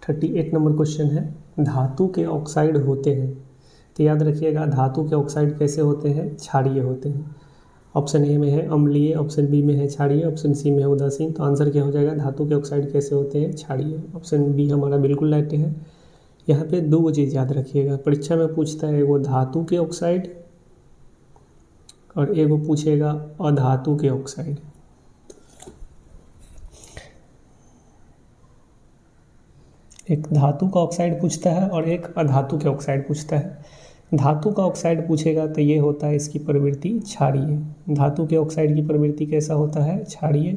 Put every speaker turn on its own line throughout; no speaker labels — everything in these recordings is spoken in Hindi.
38 नंबर क्वेश्चन है, धातु के ऑक्साइड होते हैं। तो याद रखिएगा, धातु के ऑक्साइड कैसे होते हैं? क्षारीय होते हैं। ऑप्शन ए में है अम्लीय, ऑप्शन बी में है क्षारीय, ऑप्शन सी में है उदासीन। तो आंसर क्या हो जाएगा? धातु के ऑक्साइड कैसे होते हैं? क्षारीय। ऑप्शन बी हमारा बिल्कुल राइट है। यहाँ पे दो चीज़ याद रखिएगा, परीक्षा में पूछता है एगो धातु के ऑक्साइड और एगो पूछेगा अधातु के ऑक्साइड। एक धातु का ऑक्साइड पूछता है और एक अधातु के ऑक्साइड पूछता है। धातु का ऑक्साइड पूछेगा तो ये होता है इसकी प्रवृत्ति क्षारीय। धातु के ऑक्साइड की प्रवृत्ति कैसा होता है? क्षारीय।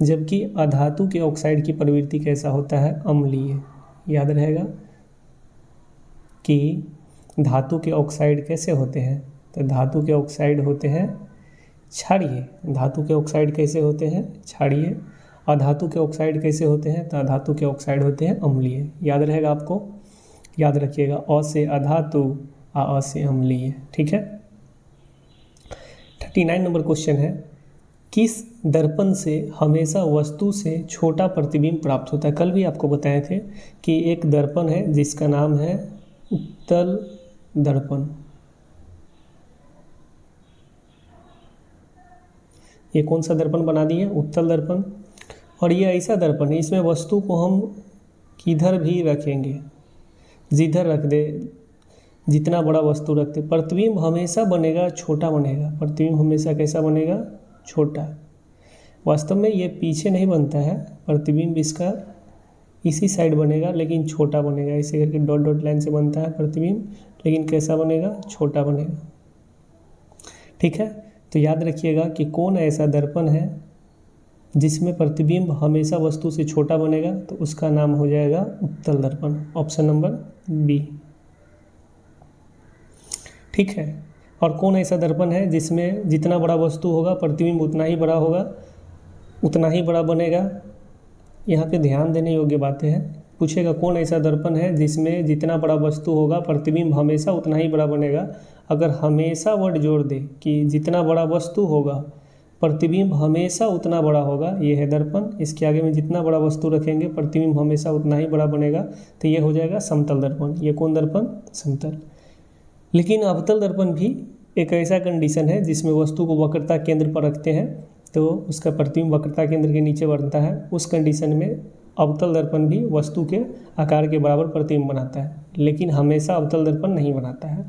जबकि अधातु के ऑक्साइड की प्रवृत्ति कैसा होता है? अम्लीय। याद रहेगा कि धातु के ऑक्साइड कैसे होते हैं? तो धातु के ऑक्साइड होते हैं क्षारीय। धातु के ऑक्साइड कैसे होते हैं? क्षारीय। अधातु के ऑक्साइड कैसे होते हैं? तो अधातु के ऑक्साइड होते हैं अम्लीय। याद रहेगा आपको, याद रखिएगा, अ से अधातु, अ से अम्लीय। ठीक है। 39 नंबर क्वेश्चन है, किस दर्पण से हमेशा वस्तु से छोटा प्रतिबिंब प्राप्त होता है? कल भी आपको बताए थे कि एक दर्पण है जिसका नाम है उत्तल दर्पण। ये कौन सा दर्पण बना दिए? उत्तल दर्पण। और ये ऐसा दर्पण है, इसमें वस्तु को हम किधर भी रखेंगे, जिधर रख दे, जितना बड़ा वस्तु रखते, प्रतिबिंब हमेशा बनेगा छोटा बनेगा। प्रतिबिंब हमेशा कैसा बनेगा? छोटा। वास्तव में ये पीछे नहीं बनता है, प्रतिबिंब इसका इसी साइड बनेगा लेकिन छोटा बनेगा। ऐसे करके डॉट डॉट लाइन से बनता है प्रतिबिंब, लेकिन कैसा बनेगा? छोटा बनेगा। ठीक है। तो याद रखिएगा कि कौन ऐसा दर्पण है जिसमें प्रतिबिंब हमेशा वस्तु से छोटा बनेगा, तो उसका नाम हो जाएगा उत्तल दर्पण। Option number B. ठीक है। और कौन ऐसा दर्पण है जिसमें जितना बड़ा वस्तु होगा प्रतिबिंब उतना ही बड़ा होगा, उतना ही बड़ा बनेगा? यहाँ पे ध्यान देने योग्य बातें हैं। पूछेगा कौन ऐसा दर्पण है जिसमें जितना बड़ा वस्तु होगा प्रतिबिंब हमेशा उतना ही बड़ा बनेगा। अगर हमेशा वर्ड जोड़ दे कि जितना बड़ा वस्तु होगा प्रतिबिंब हमेशा उतना बड़ा होगा, ये है दर्पण। इसके आगे में जितना बड़ा वस्तु रखेंगे प्रतिबिंब हमेशा उतना ही बड़ा बनेगा, तो ये हो जाएगा समतल दर्पण। ये कौन दर्पण? समतल। लेकिन अवतल दर्पण भी एक ऐसा कंडीशन है जिसमें वस्तु को वक्रता केंद्र पर रखते हैं तो उसका प्रतिबिंब वक्रता केंद्र के नीचे बनता है। उस कंडीशन में अवतल दर्पण भी वस्तु के आकार के बराबर प्रतिबिंब बनाता है, लेकिन हमेशा अवतल दर्पण नहीं बनाता है।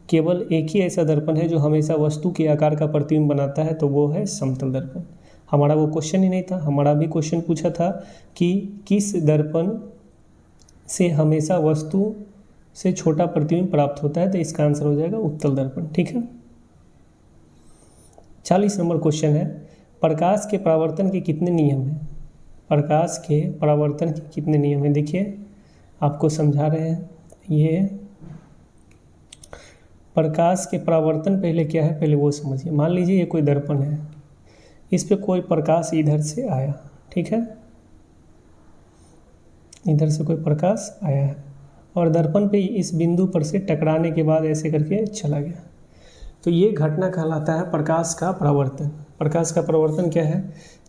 केवल एक ही ऐसा दर्पण है जो हमेशा वस्तु के आकार का प्रतिबिंब बनाता है, तो वो है समतल दर्पण। हमारा वो क्वेश्चन ही नहीं था, हमारा भी क्वेश्चन पूछा था कि किस दर्पण से हमेशा वस्तु से छोटा प्रतिबिंब प्राप्त होता है, तो इसका आंसर हो जाएगा उत्तल दर्पण। ठीक है। 40 नंबर क्वेश्चन है, प्रकाश के परावर्तन के कितने नियम हैं? प्रकाश के परावर्तन के कितने नियम हैं? देखिए आपको समझा रहे हैं। ये प्रकाश के परावर्तन पहले क्या है, पहले वो समझिए। मान लीजिए ये कोई दर्पण है, इस पे कोई प्रकाश इधर से आया, ठीक है, इधर से कोई प्रकाश आया है और दर्पण पे इस बिंदु पर से टकराने के बाद ऐसे करके चला गया, तो ये घटना कहलाता है प्रकाश का परावर्तन। प्रकाश का परावर्तन क्या है?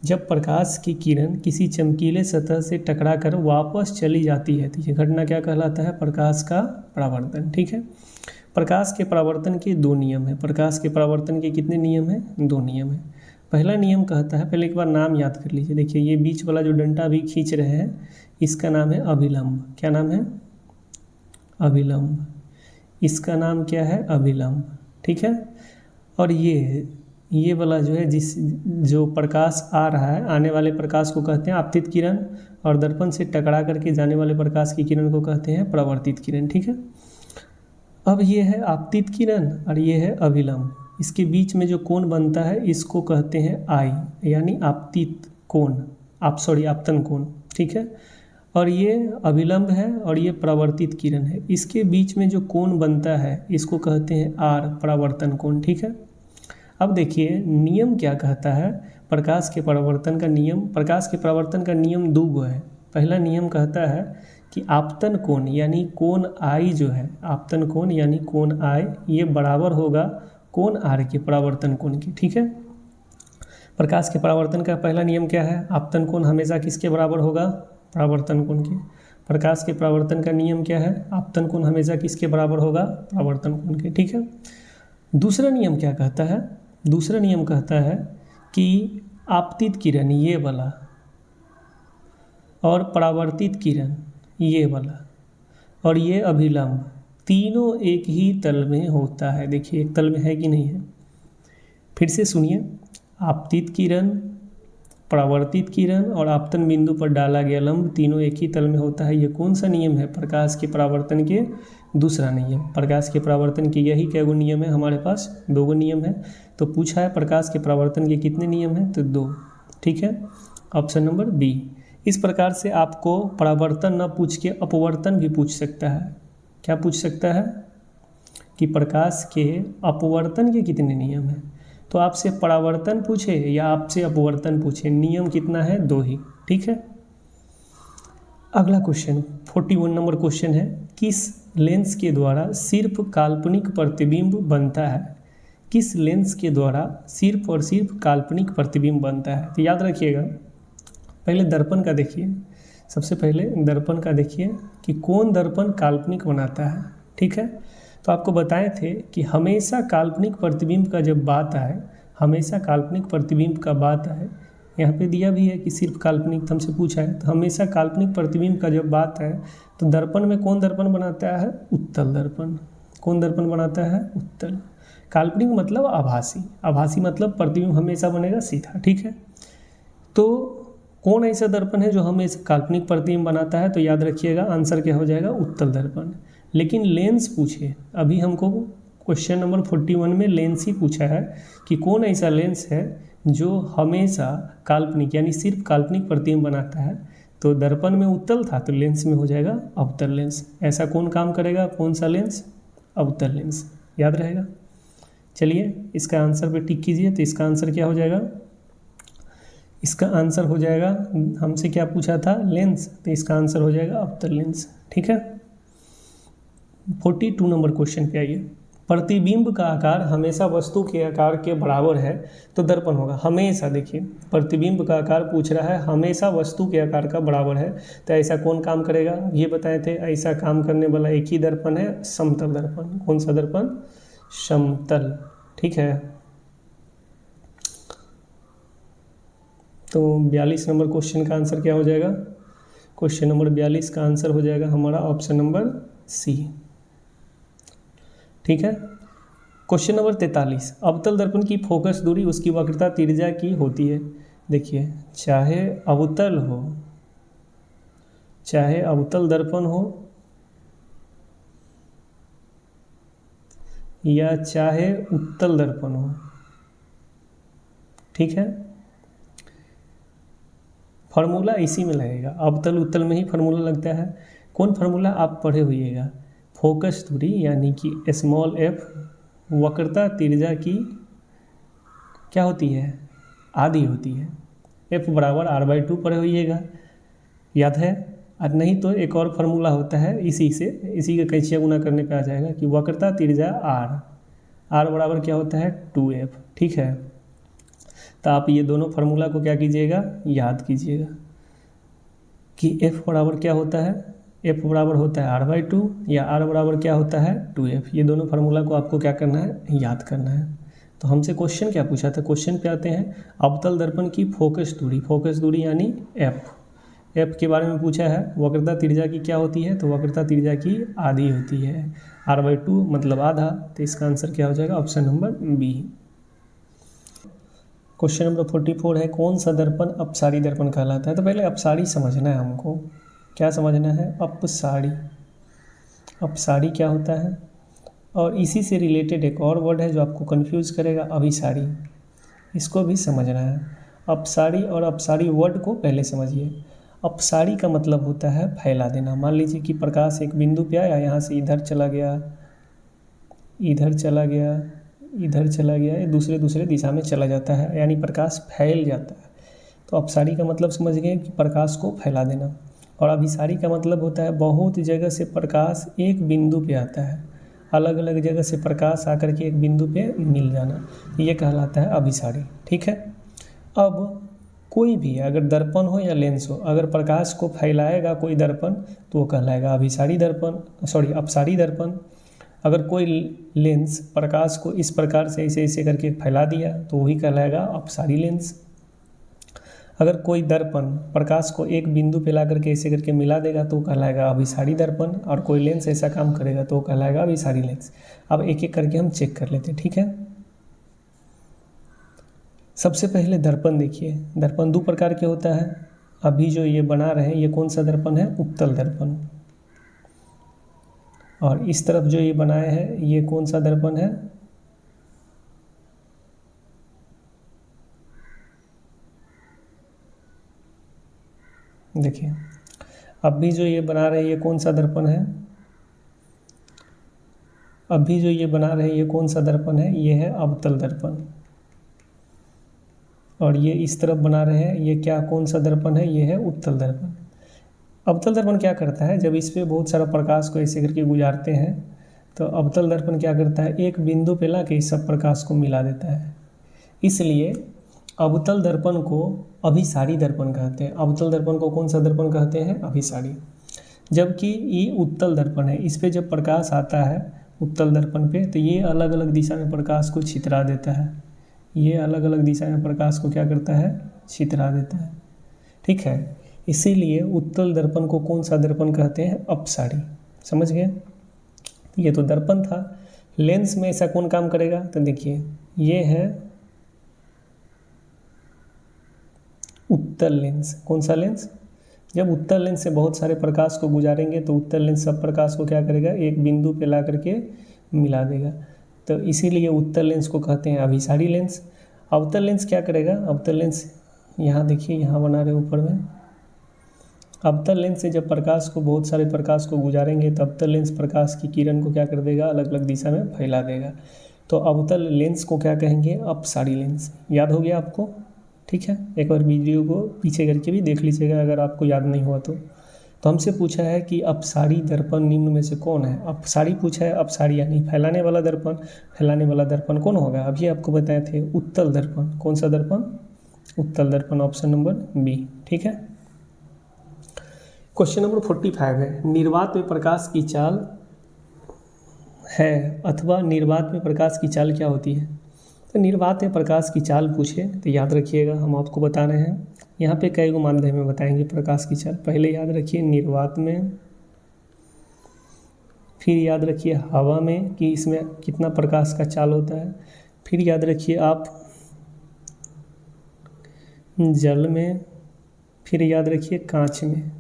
जब प्रकाश की किरण किसी चमकीले सतह से टकराकर वापस चली जाती है, तो ये घटना क्या कहलाता है? प्रकाश का परावर्तन। ठीक है। प्रकाश के परावर्तन के दो नियम हैं। प्रकाश के परावर्तन के कितने नियम हैं? दो नियम हैं। पहला नियम कहता है, पहले एक बार नाम याद कर लीजिए। देखिए ये बीच वाला जो डंडा अभी खींच रहे हैं, इसका नाम है अभिलंब। क्या नाम है? अभिलंब। इसका नाम क्या है? अभिलंब। ठीक है। और ये वाला जो है जो प्रकाश आ रहा है, आने वाले प्रकाश को कहते हैं आपतित किरण, और दर्पण से टकरा करके जाने वाले प्रकाश की किरण को कहते हैं परावर्तित किरण। ठीक है। अब ये है आपतित किरण और ये है अभिलंब। इसके बीच में जो कोण बनता है इसको कहते हैं आई, यानी आपतित कोण, आपतन कोण। ठीक है। और ये अभिलंब है और ये परावर्तित किरण है। इसके बीच में जो कोण बनता है इसको कहते हैं आर, परावर्तन कोण। ठीक है। अब देखिए नियम क्या कहता है प्रकाश के परावर्तन का नियम। प्रकाश के परावर्तन का नियम दो गो है। पहला नियम कहता है कि आपतन कोण यानी कोण आई जो है, आपतन कोण यानी कोण आई, ये बराबर होगा कोण आर के, परावर्तन कोण की। ठीक है। प्रकाश के परावर्तन का पहला नियम क्या है? आपतन कोण हमेशा किसके बराबर होगा? परावर्तन कोण के। प्रकाश के परावर्तन का नियम क्या है? आपतन कोण हमेशा किसके बराबर होगा? परावर्तन कोण के, ठीक है। दूसरा नियम क्या कहता है? दूसरा नियम कहता है कि आपतित किरण ये वाला और परावर्तित किरण ये वाला और ये अभिलंब तीनों एक ही तल में होता है। देखिए एक तल में है कि नहीं है। फिर से सुनिए, आपतित किरण, परावर्तित किरण और आपतन बिंदु पर डाला गया लंब तीनों एक ही तल में होता है। ये कौन सा नियम है? प्रकाश के परावर्तन के दूसरा नियम। प्रकाश के परावर्तन के यही क्या गो नियम है हमारे पास? 2 गो नियम है। तो पूछा है प्रकाश के परावर्तन के कितने नियम हैं? तो 2, ठीक है। Option number B. इस प्रकार से आपको परावर्तन न पूछ के अपवर्तन भी पूछ सकता है। क्या पूछ सकता है? कि प्रकाश के अपवर्तन के कितने नियम हैं। तो आपसे परावर्तन पूछे या आपसे अपवर्तन पूछे, नियम कितना है? 2 ही, ठीक है। अगला क्वेश्चन 41 नंबर क्वेश्चन है, किस लेंस के द्वारा सिर्फ काल्पनिक प्रतिबिंब बनता है? किस लेंस के द्वारा सिर्फ और सिर्फ काल्पनिक प्रतिबिंब बनता है? तो याद रखिएगा, पहले दर्पण का देखिए। सबसे पहले दर्पण का देखिए कि कौन दर्पण काल्पनिक बनाता है, ठीक है। तो आपको बताए थे कि हमेशा काल्पनिक प्रतिबिंब का जब बात आए, हमेशा काल्पनिक प्रतिबिंब का बात आए, यहाँ पे दिया भी है कि सिर्फ काल्पनिक हमसे पूछा है, तो हमेशा काल्पनिक प्रतिबिंब का जब बात आए तो दर्पण में कौन दर्पण बनाता है? उत्तल दर्पण। कौन दर्पण बनाता है? उत्तल। काल्पनिक मतलब आभासी, आभासी मतलब प्रतिबिंब हमेशा बनेगा सीधा, ठीक है। तो कौन ऐसा दर्पण है जो हमेशा काल्पनिक प्रतिबिंब बनाता है? तो याद रखिएगा आंसर क्या हो जाएगा? उत्तल दर्पण। लेकिन लेंस पूछे, अभी हमको क्वेश्चन नंबर 41 में लेंस ही पूछा है कि कौन ऐसा लेंस है जो हमेशा काल्पनिक यानी सिर्फ काल्पनिक प्रतिबिंब बनाता है। तो दर्पण में उत्तल था तो लेंस में हो जाएगा अवतल लेंस। ऐसा कौन काम करेगा? कौन सा लेंस? अवतल लेंस। याद रहेगा। चलिए इसका आंसर पे टिक कीजिए। तो इसका आंसर क्या हो जाएगा? इसका आंसर हो जाएगा, हमसे क्या पूछा था? लेंस। तो इसका आंसर हो जाएगा अवतल लेंस, ठीक है। 42 नंबर क्वेश्चन पे आइए। प्रतिबिंब का आकार हमेशा वस्तु के आकार के बराबर है तो दर्पण होगा। हमेशा, देखिए प्रतिबिंब का आकार पूछ रहा है, हमेशा वस्तु के आकार का बराबर है, तो ऐसा कौन काम करेगा? ये बताए थे ऐसा काम करने वाला एक ही दर्पण है, समतल दर्पण। कौन सा दर्पण? समतल, ठीक है। तो 42 नंबर क्वेश्चन का आंसर क्या हो जाएगा? क्वेश्चन नंबर 42 का आंसर हो जाएगा हमारा ऑप्शन नंबर सी, ठीक है। क्वेश्चन नंबर 43, अवतल दर्पण की फोकस दूरी उसकी वक्रता तिर्य्या की होती है। देखिए चाहे अवतल हो, चाहे अवतल दर्पण हो या चाहे उत्तल दर्पण हो, ठीक है, फार्मूला इसी में लगेगा। अवतल उत्तल में ही फार्मूला लगता है। कौन फार्मूला? आप पढ़े होइएगा। फोकस दूरी यानी कि स्मॉल एफ वक्रता तिर्य्या की क्या होती है? आधी होती है। एफ बराबर r/2 पढ़े होइएगा, याद है। और नहीं तो एक और फार्मूला होता है इसी से, इसी का कैंचिया गुना करने पे आ जाएगा कि वक्रता तिर्य्या r बराबर क्या होता है? 2f, ठीक है। तो आप ये दोनों फार्मूला को क्या कीजिएगा? याद कीजिएगा कि f बराबर क्या होता है? f बराबर होता है r/2 या r बराबर क्या होता है? 2f। ये दोनों फार्मूला को आपको क्या करना है? याद करना है। तो हमसे क्वेश्चन क्या पूछा था? क्वेश्चन पे आते हैं, अवतल दर्पण की फोकस दूरी, फोकस दूरी यानी f के बारे में पूछा है। वक्रता तिर्य्या की क्या होती है? तो वक्रता तिर्य्या की आधी होती है, r/2 मतलब आधा। तो इसका आंसर क्या हो जाएगा? Option number B. Question number 44 है, कौन सा दर्पण अपसारी दर्पण कहलाता है? तो पहले अपसारी समझना है हमको। क्या समझना है? अपसारी। अपसारी क्या होता है? और इसी से रिलेटेड एक और वर्ड है जो आपको कंफ्यूज करेगा, अभिसारी। इसको भी समझना है। अपसारी और अपसारी वर्ड को पहले समझिए। अपसारी का मतलब होता है फैला देना। मान लीजिए कि प्रकाश एक बिंदु पे आया, यहाँ से इधर चला गया, इधर चला गया, इधर चला गया, ये दूसरे दिशा में चला जाता है, यानी प्रकाश फैल जाता है। तो अपसारी का मतलब समझ गए कि प्रकाश को फैला देना। और अभिसारी का मतलब होता है बहुत जगह से प्रकाश एक बिंदु पे आता है, अलग अलग जगह से प्रकाश आकर के एक बिंदु पे मिल जाना, ये कहलाता है अभिसारी, ठीक है। अब कोई भी अगर दर्पण हो या लेंस हो, अगर प्रकाश को फैलाएगा कोई दर्पण तो वो कहलाएगा अभिसारी दर्पण, सॉरी अपसारी दर्पण। अगर कोई लेंस प्रकाश को इस प्रकार से ऐसे ऐसे करके फैला दिया तो वही कहलाएगा अपसारी लेंस। अगर कोई दर्पण प्रकाश को एक बिंदु पे ला करके ऐसे करके मिला देगा तो कहलाएगा अभिसारी दर्पण, और कोई लेंस ऐसा काम करेगा तो कहलाएगा अभिसारी लेंस। अब एक एक करके हम चेक कर लेते हैं, ठीक है। सबसे पहले दर्पण देखिए, दर्पण दो प्रकार के होता है। अभी जो ये बना रहे हैं ये कौन सा दर्पण है, उत्तल दर्पण। और इस तरफ जो ये बनाए हैं ये कौन सा दर्पण है, देखिए अभी जो ये बना रहे हैं ये कौन सा दर्पण है, अभी जो ये बना रहे हैं ये कौन सा दर्पण है, ये है अवतल दर्पण। और ये इस तरफ बना रहे हैं ये क्या कौन सा दर्पण है, ये है उत्तल दर्पण। अवतल दर्पण क्या करता है, जब इस पे बहुत सारा प्रकाश को ऐसे करके गुजारते हैं तो अवतल दर्पण क्या करता है, एक बिंदु पे ला के इस सब प्रकाश को मिला देता है। इसलिए अवतल दर्पण को अभिसारी दर्पण कहते हैं। अवतल दर्पण को कौन सा दर्पण कहते हैं, अभिसारी। जबकि ये उत्तल दर्पण है, इस पे जब प्रकाश आता है उत्तल दर्पण पे तो ये अलग अलग दिशा में प्रकाश को छितरा देता है। ये अलग अलग दिशा में प्रकाश को क्या करता है, छितरा देता है, ठीक है। इसीलिए उत्तल दर्पण को कौन सा दर्पण कहते हैं, अपसारी। समझ गए। ये तो दर्पण था। लेंस में ऐसा कौन काम करेगा, तो देखिए ये है उत्तल लेंस। कौन सा लेंस, जब उत्तल लेंस से बहुत सारे प्रकाश को गुजारेंगे तो उत्तल लेंस सब प्रकाश को क्या करेगा, एक बिंदु पे ला करके मिला देगा। तो इसीलिए उत्तल लेंस को कहते हैं अभिसारी लेंस। अवतल लेंस क्या करेगा, अवतल लेंस यहाँ देखिए यहाँ बना रहे ऊपर में। अवतल लेंस से जब प्रकाश को बहुत सारे प्रकाश को गुजारेंगे तो अवतल लेंस प्रकाश की किरण को क्या कर देगा, अलग अलग दिशा में फैला देगा। तो अवतल लेंस को क्या कहेंगे, अपसारी लेंस। याद हो गया आपको, ठीक है। एक बार वीडियो को पीछे करके भी देख लीजिएगा अगर आपको याद नहीं हुआ तो। हमसे पूछा है कि अपसारी दर्पण निम्न में से कौन है। अपसारी पूछा है, अपसारी यानी फैलाने वाला दर्पण। फैलाने वाला दर्पण कौन होगा, अभी आपको बताए थे उत्तल दर्पण। कौन सा दर्पण, उत्तल दर्पण, ऑप्शन नंबर बी, ठीक है। क्वेश्चन नंबर 45 है, निर्वात में प्रकाश की चाल है अथवा निर्वात में प्रकाश की चाल क्या होती है। तो निर्वात में प्रकाश की चाल पूछे तो याद रखिएगा हम आपको बता रहे हैं यहाँ पे कई गो माध्यम में बताएंगे प्रकाश की चाल। पहले याद रखिए निर्वात में, फिर याद रखिए हवा में कि इसमें कितना प्रकाश का चाल होता है, फिर याद रखिए आप जल में, फिर याद रखिए कांच में।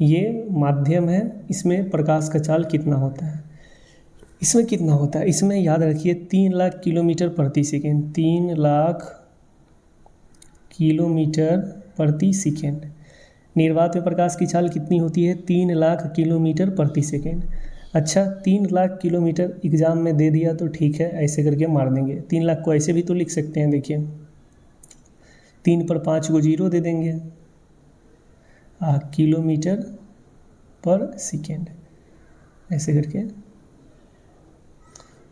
ये माध्यम है, इसमें प्रकाश का चाल कितना होता है। इसमें कितना होता है, इसमें याद रखिए 3 लाख किलोमीटर प्रति सेकेंड। 3 लाख किलोमीटर प्रति सेकेंड। निर्वात में प्रकाश की चाल कितनी होती है, 3 लाख किलोमीटर प्रति सेकेंड। अच्छा 3 लाख किलोमीटर एग्जाम में दे दिया तो ठीक है, ऐसे करके मार देंगे। 3 लाख को ऐसे भी तो लिख सकते हैं, देखिए 3 पर 5 को 0 दे देंगे, किलोमीटर पर सेकेंड, ऐसे करके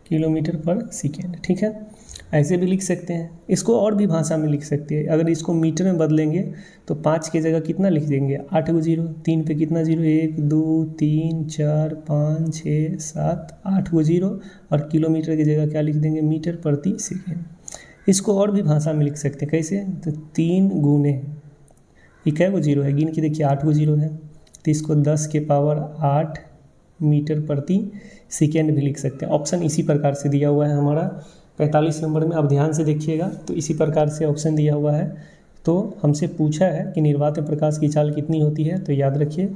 किलोमीटर पर सेकेंड, ठीक है। ऐसे भी लिख सकते हैं, इसको और भी भाषा में लिख सकते हैं। अगर इसको मीटर में बदलेंगे तो 5 की जगह कितना लिख देंगे, 8 को 0, 3 पे कितना 0, 1 2 3 4 5 6 7 8 को 0, और किलोमीटर की जगह क्या लिख देंगे, मीटर प्रति सेकेंड। इसको और भी भाषा में लिख सकते हैं, कैसे, तो 3 गुने ये क्या को 0 है, गिन के देखिए 8 को 0 है, तो इसको 10 के पावर 8 मीटर प्रति सेकेंड भी लिख सकते हैं। ऑप्शन इसी प्रकार से दिया हुआ है हमारा 45 नंबर में, आप ध्यान से देखिएगा तो इसी प्रकार से ऑप्शन दिया हुआ है। तो हमसे पूछा है कि निर्वात में प्रकाश की चाल कितनी होती है, तो याद रखिए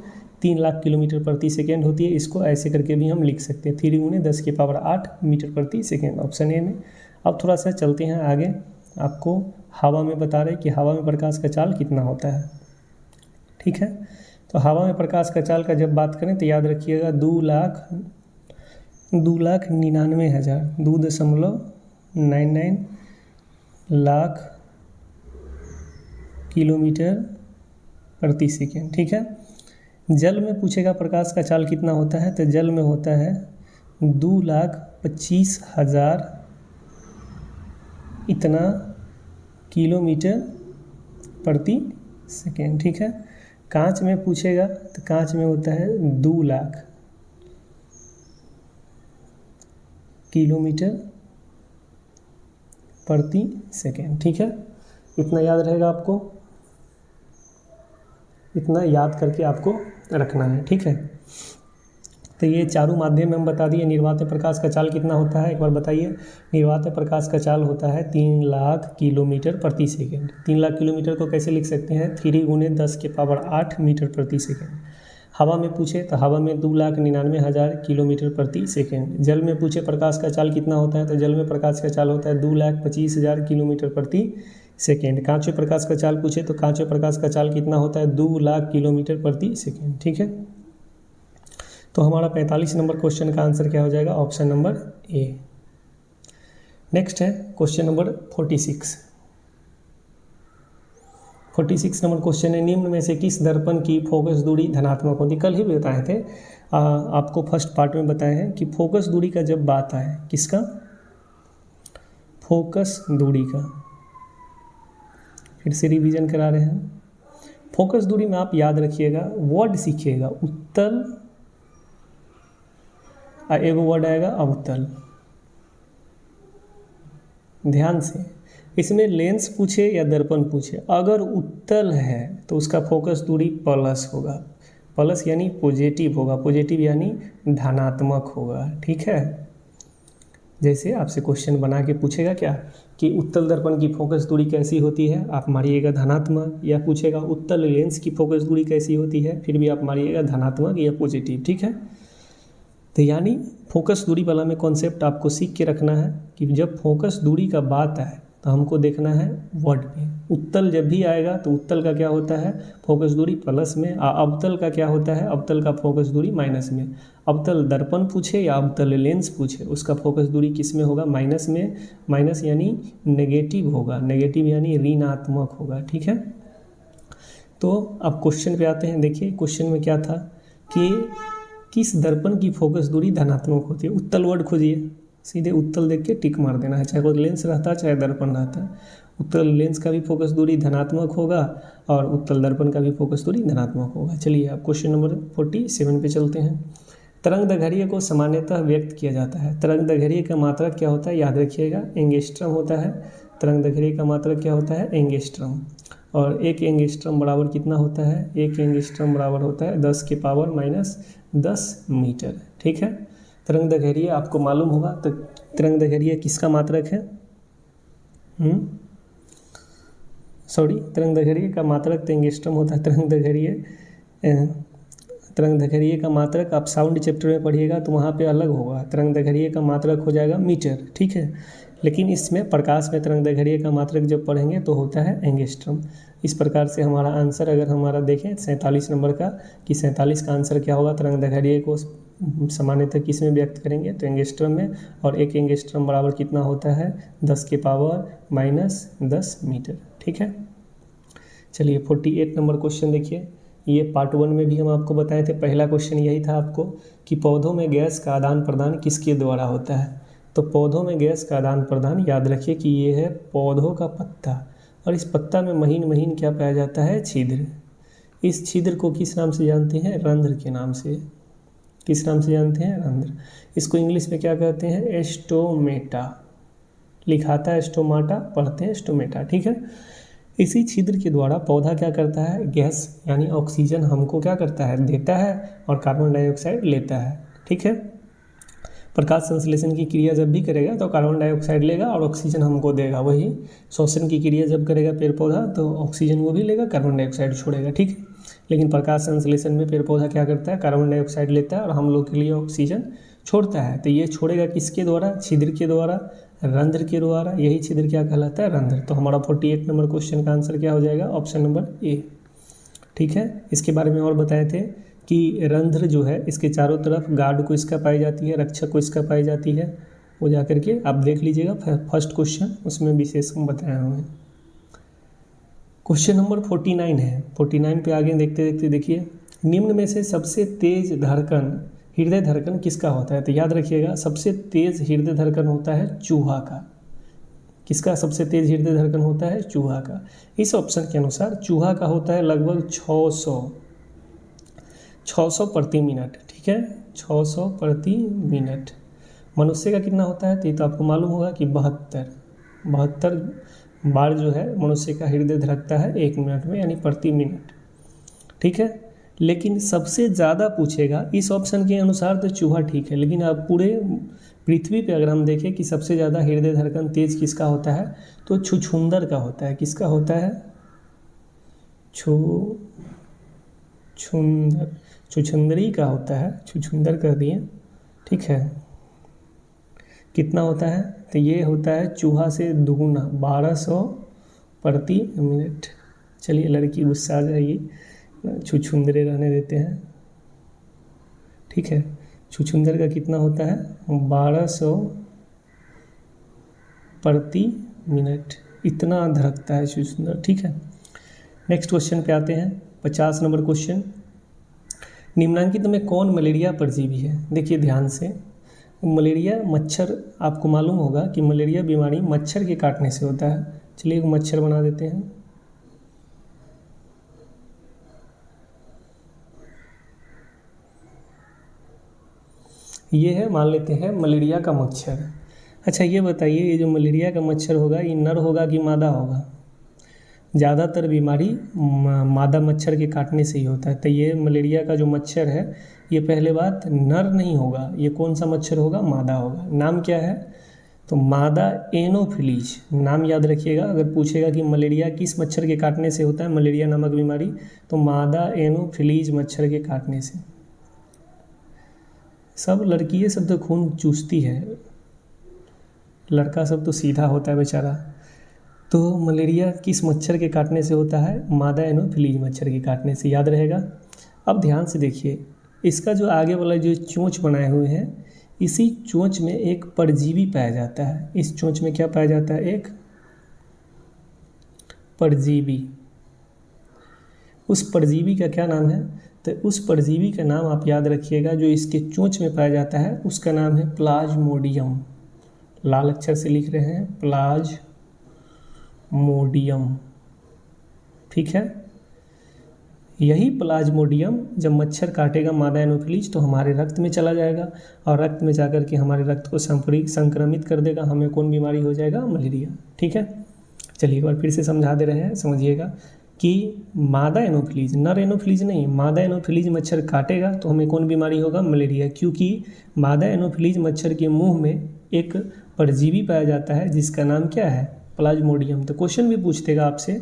3 लाख किलोमीटर प्रति सेकेंड होती है। इसको ऐसे करके भी हम लिख सकते हैं, 3 गुने 10 के पावर 8 मीटर प्रति सेकेंड, ऑप्शन ए में। अब थोड़ा सा चलते हैं आगे, आपको हवा में बता रहे कि हवा में प्रकाश का चाल कितना होता है, ठीक है। तो हवा में प्रकाश का चाल का जब बात करें तो याद रखिएगा 2,99,000 2.99 लाख किलोमीटर प्रति सेकेंड, ठीक है। जल में पूछेगा प्रकाश का चाल कितना होता है, तो जल में होता है 2,25,000 इतना किलोमीटर प्रति सेकेंड, ठीक है। कांच में पूछेगा तो कांच में होता है 2 लाख किलोमीटर प्रति सेकेंड, ठीक है। इतना याद रहेगा आपको, इतना याद करके आपको रखना है, ठीक है। तो ये चारों माध्यम में हम बता दिए। निर्वात प्रकाश का चाल कितना होता है, एक बार बताइए। निर्वात प्रकाश का चाल होता है 3 लाख किलोमीटर प्रति सेकेंड। 3 लाख किलोमीटर को कैसे लिख सकते हैं, 3 × 10⁸ मीटर प्रति सेकेंड। हवा में पूछे तो हवा में 2,99,000 किलोमीटर प्रति सेकेंड। जल में पूछे प्रकाश का चाल कितना होता है, तो जल में प्रकाश का चाल होता है 2,25,000 किलोमीटर प्रति सेकेंड। कांच में प्रकाश का चाल पूछे तो कांच में प्रकाश का चाल कितना होता है, 2 लाख किलोमीटर प्रति सेकेंड, ठीक है। तो हमारा 45 नंबर क्वेश्चन का आंसर क्या हो जाएगा, ऑप्शन नंबर ए। नेक्स्ट है क्वेश्चन नंबर 46। 46 नंबर क्वेश्चन है, निम्न में से किस दर्पण की फोकस दूरी धनात्मक होती। कल ही बताए थे, आपको फर्स्ट पार्ट में बताए हैं कि फोकस दूरी का जब बात आए, किसका, फोकस दूरी का, फिर से रिवीजन करा रहे हैं। फोकस दूरी में आप याद रखिएगा, वर्ड सीखिएगा, उत्तल, एगो वर्ड आएगा अवतल। ध्यान से, इसमें लेंस पूछे या दर्पण पूछे, अगर उत्तल है तो उसका फोकस दूरी प्लस होगा, प्लस यानी पॉजिटिव होगा, पॉजिटिव यानी धनात्मक होगा, ठीक है। जैसे आपसे क्वेश्चन बना के पूछेगा क्या कि उत्तल दर्पण की फोकस दूरी कैसी होती है, आप मारिएगा धनात्मक, या पूछेगा उत्तल लेंस की फोकस दूरी कैसी होती है, फिर भी आप मारिएगा धनात्मक या पॉजिटिव, ठीक है। तो यानी फोकस दूरी वाला में कॉन्सेप्ट आपको सीख के रखना है कि जब फोकस दूरी का बात आए तो हमको देखना है वर्ड पे। उत्तल जब भी आएगा तो उत्तल का क्या होता है, फोकस दूरी प्लस में, अवतल का क्या होता है, अवतल का फोकस दूरी माइनस में। अवतल दर्पण पूछे या अवतल लेंस पूछे, उसका फोकस दूरी किस में होगा, माइनस में। माइनस यानी नेगेटिव होगा, नेगेटिव यानी ऋणात्मक होगा, ठीक है। तो अब क्वेश्चन पे आते हैं। देखिए क्वेश्चन में क्या था कि किस दर्पण की फोकस दूरी धनात्मक होती है। उत्तल वर्ड खोजिए, सीधे उत्तल देख के टिक मार देना है, चाहे वो लेंस रहता है चाहे दर्पण रहता है। उत्तल लेंस का भी फोकस दूरी धनात्मक होगा और उत्तल दर्पण का भी फोकस दूरी धनात्मक होगा। चलिए अब क्वेश्चन नंबर 47 पे चलते हैं। तरंग दैर्घ्य को सामान्यतः व्यक्त किया जाता है। तरंग दैर्घ्य का मात्रक क्या होता है, याद रखिएगा, एंगस्ट्रम होता है। तरंग दैर्घ्य का मात्रक क्या होता है, एंगस्ट्रम। और 1 एंगस्ट्रम बराबर कितना होता है, 1 एंगस्ट्रम बराबर होता है 10⁻⁻10 मीटर, ठीक है। तरंग दैर्घ्य आपको मालूम होगा, तो तरंग दैर्घ्य किसका मात्रक है, तरंग दैर्घ्य का मात्रक तो एंगस्ट्रम होता है। तरंग दैर्घ्य का मात्रक आप साउंड चैप्टर में पढ़िएगा तो वहाँ पे अलग होगा, तरंग दैर्घ्य का मात्रक हो जाएगा मीटर, ठीक है। लेकिन इसमें प्रकाश में तरंग दैर्घ्य का मात्रक जब पढ़ेंगे तो होता है एंगस्ट्रम। इस प्रकार से हमारा आंसर अगर हमारा देखें 47 नंबर का, कि 47 का आंसर क्या होगा, तरंग दैर्घ्य को सामान्यतः किस में व्यक्त करेंगे, तो एंगस्ट्रम में। और 1 एंगस्ट्रम बराबर कितना होता है, 10⁻⁻10 मीटर, ठीक है। चलिए 48 नंबर क्वेश्चन देखिए। ये पार्ट 1 में भी हम आपको बताए थे, पहला क्वेश्चन यही था आपको कि पौधों में गैस का आदान प्रदान किसके द्वारा होता है। तो पौधों में गैस का आदान प्रदान, याद रखिए कि ये है पौधों का पत्ता, और इस पत्ता में महीन महीन क्या पाया जाता है, छिद्र। इस छिद्र को किस नाम से जानते हैं, रंध्र के नाम से। किस नाम से जानते हैं, रंध्र। इसको इंग्लिश में क्या कहते हैं, एस्टोमेटा। लिखाता है स्टोमाटा, पढ़ते हैं स्टोमेटा, ठीक है। इसी छिद्र के द्वारा पौधा क्या करता है, गैस यानी ऑक्सीजन हमको क्या करता है, देता है, और कार्बन डाइऑक्साइड लेता है, ठीक है। प्रकाश संश्लेषण की क्रिया जब भी करेगा तो कार्बन डाइऑक्साइड लेगा और ऑक्सीजन हमको देगा। वही श्वसन की क्रिया जब करेगा पेड़ पौधा तो ऑक्सीजन वो भी लेगा, कार्बन डाइऑक्साइड छोड़ेगा, ठीक है। लेकिन प्रकाश संश्लेषण में पेड़ पौधा क्या करता है, कार्बन डाइऑक्साइड लेता है और हम लोग के लिए ऑक्सीजन छोड़ता है। तो ये छोड़ेगा किसके द्वारा, छिद्र के द्वारा, रंध्र के द्वारा। यही छिद्र क्या कहलाता है, रंध्र। तो हमारा 48 नंबर क्वेश्चन का आंसर क्या हो जाएगा, ऑप्शन नंबर ए, ठीक है। इसके बारे में और बताए थे कि रंध्र जो है इसके चारों तरफ गार्ड को इसका पाई जाती है, रक्षक को इसका पाई जाती है। वो जा करके आप देख लीजिएगा फर्स्ट क्वेश्चन, उसमें विशेष हम बताया हुए। क्वेश्चन नंबर 49 है। 49 पे आगे देखते देखते देखिए, निम्न में से सबसे तेज धड़कन, हृदय धड़कन किसका होता है। तो याद रखिएगा सबसे तेज हृदय धड़कन होता है चूहा का। किसका सबसे तेज हृदय धड़कन होता है? चूहा का। इस ऑप्शन के अनुसार चूहा का होता है लगभग 600 प्रति मिनट, ठीक है, 600 प्रति मिनट। मनुष्य का कितना होता है? तो ये तो आपको मालूम होगा कि 72 बार जो है मनुष्य का हृदय धड़कता है 1 मिनट में, यानी प्रति मिनट, ठीक है। लेकिन सबसे ज़्यादा पूछेगा, इस ऑप्शन के अनुसार तो चूहा ठीक है, लेकिन अब पूरे पृथ्वी पे अगर हम देखें कि सबसे ज़्यादा हृदय धड़कन तेज किसका होता है, तो छुछुंदर का होता है। किसका होता है? छुछुंदरी का होता है, छुछुंदर कर दिए, ठीक है। कितना होता है? तो ये होता है चूहा से दुगुना, 1200 प्रति मिनट। चलिए, लड़की गुस्सा आ जाएगी, छुछुंदरे रहने देते हैं, ठीक है। छुछुंदर का कितना होता है? 1200 प्रति मिनट, इतना धड़कता है छुछुंदर, ठीक है। नेक्स्ट क्वेश्चन पे आते हैं, 50 नंबर क्वेश्चन। निम्नलिखित में कौन मलेरिया परजीवी है? देखिए ध्यान से, मलेरिया मच्छर, आपको मालूम होगा कि मलेरिया बीमारी मच्छर के काटने से होता है। चलिए एक मच्छर बना देते हैं, ये है, मान लेते हैं मलेरिया का मच्छर। अच्छा ये बताइए, ये जो मलेरिया का मच्छर होगा ये नर होगा कि मादा होगा? ज़्यादातर बीमारी मादा मच्छर के काटने से ही होता है। तो ये मलेरिया का जो मच्छर है ये पहले बात नर नहीं होगा, ये कौन सा मच्छर होगा? मादा होगा। नाम क्या है? तो मादा एनोफिलीज, नाम याद रखिएगा। अगर पूछेगा कि मलेरिया किस मच्छर के काटने से होता है, मलेरिया नामक बीमारी, तो मादा एनोफिलीज मच्छर के काटने से। सब लड़की सब तो खून चूसती है, लड़का सब तो सीधा होता है बेचारा। तो मलेरिया किस मच्छर के काटने से होता है? मादा एनोफिलीज मच्छर के काटने से, याद रहेगा। अब ध्यान से देखिए, इसका जो आगे वाला जो चोंच बनाए हुए हैं, इसी चोंच में एक परजीवी पाया जाता है। इस चोंच में क्या पाया जाता है? एक परजीवी। उस परजीवी का क्या नाम है? तो उस परजीवी का नाम आप याद रखिएगा, जो इसके चोंच में पाया जाता है उसका नाम है प्लाज्मोडियम। लाल अक्षर से लिख रहे हैं, प्लाज्मोडियम, ठीक है। यही प्लाज्मोडियम जब मच्छर काटेगा मादा एनोफिलीज तो हमारे रक्त में चला जाएगा, और रक्त में जाकर के हमारे रक्त को संक्रमित कर देगा, हमें कौन बीमारी हो जाएगा? मलेरिया, ठीक है। चलिए एक बार फिर से समझा दे रहे हैं, समझिएगा कि मादा एनोफिलीज, नर एनोफिलीज नहीं, मादा एनोफिलीज मच्छर काटेगा तो हमें कौन बीमारी होगा? मलेरिया। क्योंकि मादा एनोफिलीज मच्छर के मुंह में एक परजीवी पाया जाता है जिसका नाम क्या है? प्लाज्मोडियम। तो क्वेश्चन भी पूछतेगा आपसे,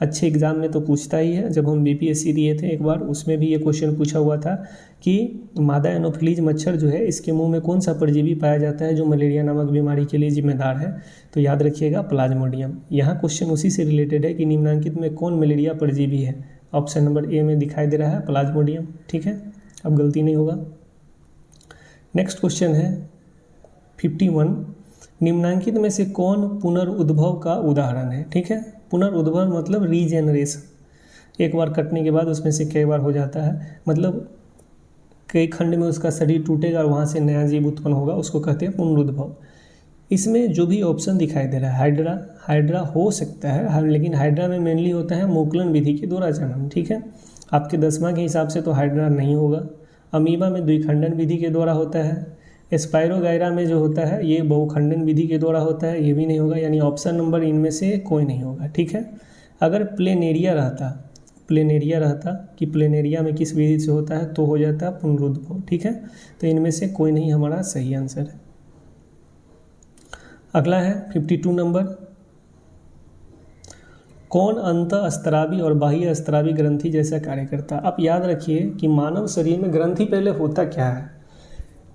अच्छे एग्जाम में तो पूछता ही है। जब हम बीपीएससी दिए थे एक बार, उसमें भी ये क्वेश्चन पूछा हुआ था कि मादा एनोफिलीज मच्छर जो है इसके मुंह में कौन सा परजीवी पाया जाता है जो मलेरिया नामक बीमारी के लिए जिम्मेदार है? तो याद रखिएगा प्लाज्मोडियम। यहाँ क्वेश्चन उसी से रिलेटेड है कि निम्नलिखित में कौन मलेरिया परजीवी है? ऑप्शन नंबर ए में दिखाई दे रहा है प्लाज्मोडियम, ठीक है, अब गलती नहीं होगा। नेक्स्ट क्वेश्चन है 51, निम्नलिखित में से कौन पुनर्उद्भव का उदाहरण है? ठीक है, पुनर्उद्भव मतलब रीजेनरेशन, एक बार कटने के बाद उसमें से कई बार हो जाता है, मतलब कई खंड में उसका शरीर टूटेगा और वहाँ से नया जीव उत्पन्न होगा, उसको कहते हैं पुनरुद्भव। इसमें जो भी ऑप्शन दिखाई दे रहा है, हाइड्रा हो सकता है, लेकिन हाइड्रा में मेनली होता है मोकलन विधि के द्वारा जन्म, ठीक है। आपके 10वां के हिसाब से तो हाइड्रा नहीं होगा। अमीबा में द्विखंडन विधि के द्वारा होता है। स्पाइरोगायरा में जो होता है ये बहुखंडन विधि के द्वारा होता है, ये भी नहीं होगा, यानी ऑप्शन नंबर इनमें से कोई नहीं होगा, ठीक है। अगर प्लेनेरिया रहता कि प्लेनेरिया में किस विधि से होता है, तो हो जाता पुनरुद्भव, ठीक है। तो इनमें से कोई नहीं हमारा सही आंसर है। अगला है 52 नंबर, कौन अंतःस्त्रावी और बाह्य स्त्रावी ग्रंथि जैसा कार्य करता है? आप याद रखिए कि मानव शरीर में ग्रंथि पहले होता क्या है?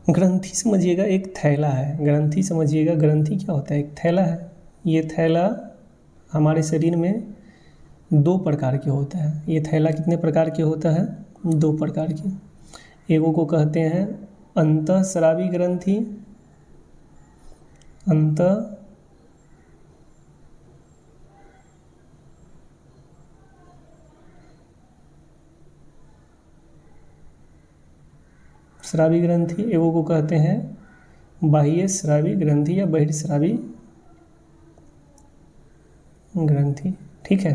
ग्रंथि समझिएगा एक थैला है, ग्रंथि समझिएगा, ग्रंथि क्या होता है? एक थैला है। ये थैला हमारे शरीर में 2 प्रकार के होता है। ये थैला कितने प्रकार के होता है? 2 प्रकार के। एगो को कहते हैं अंतःस्रावी ग्रंथि, स्रावी ग्रंथि, एगो को कहते हैं बाह्य स्रावी ग्रंथि या बहिर्स्रावी ग्रंथि, ठीक है।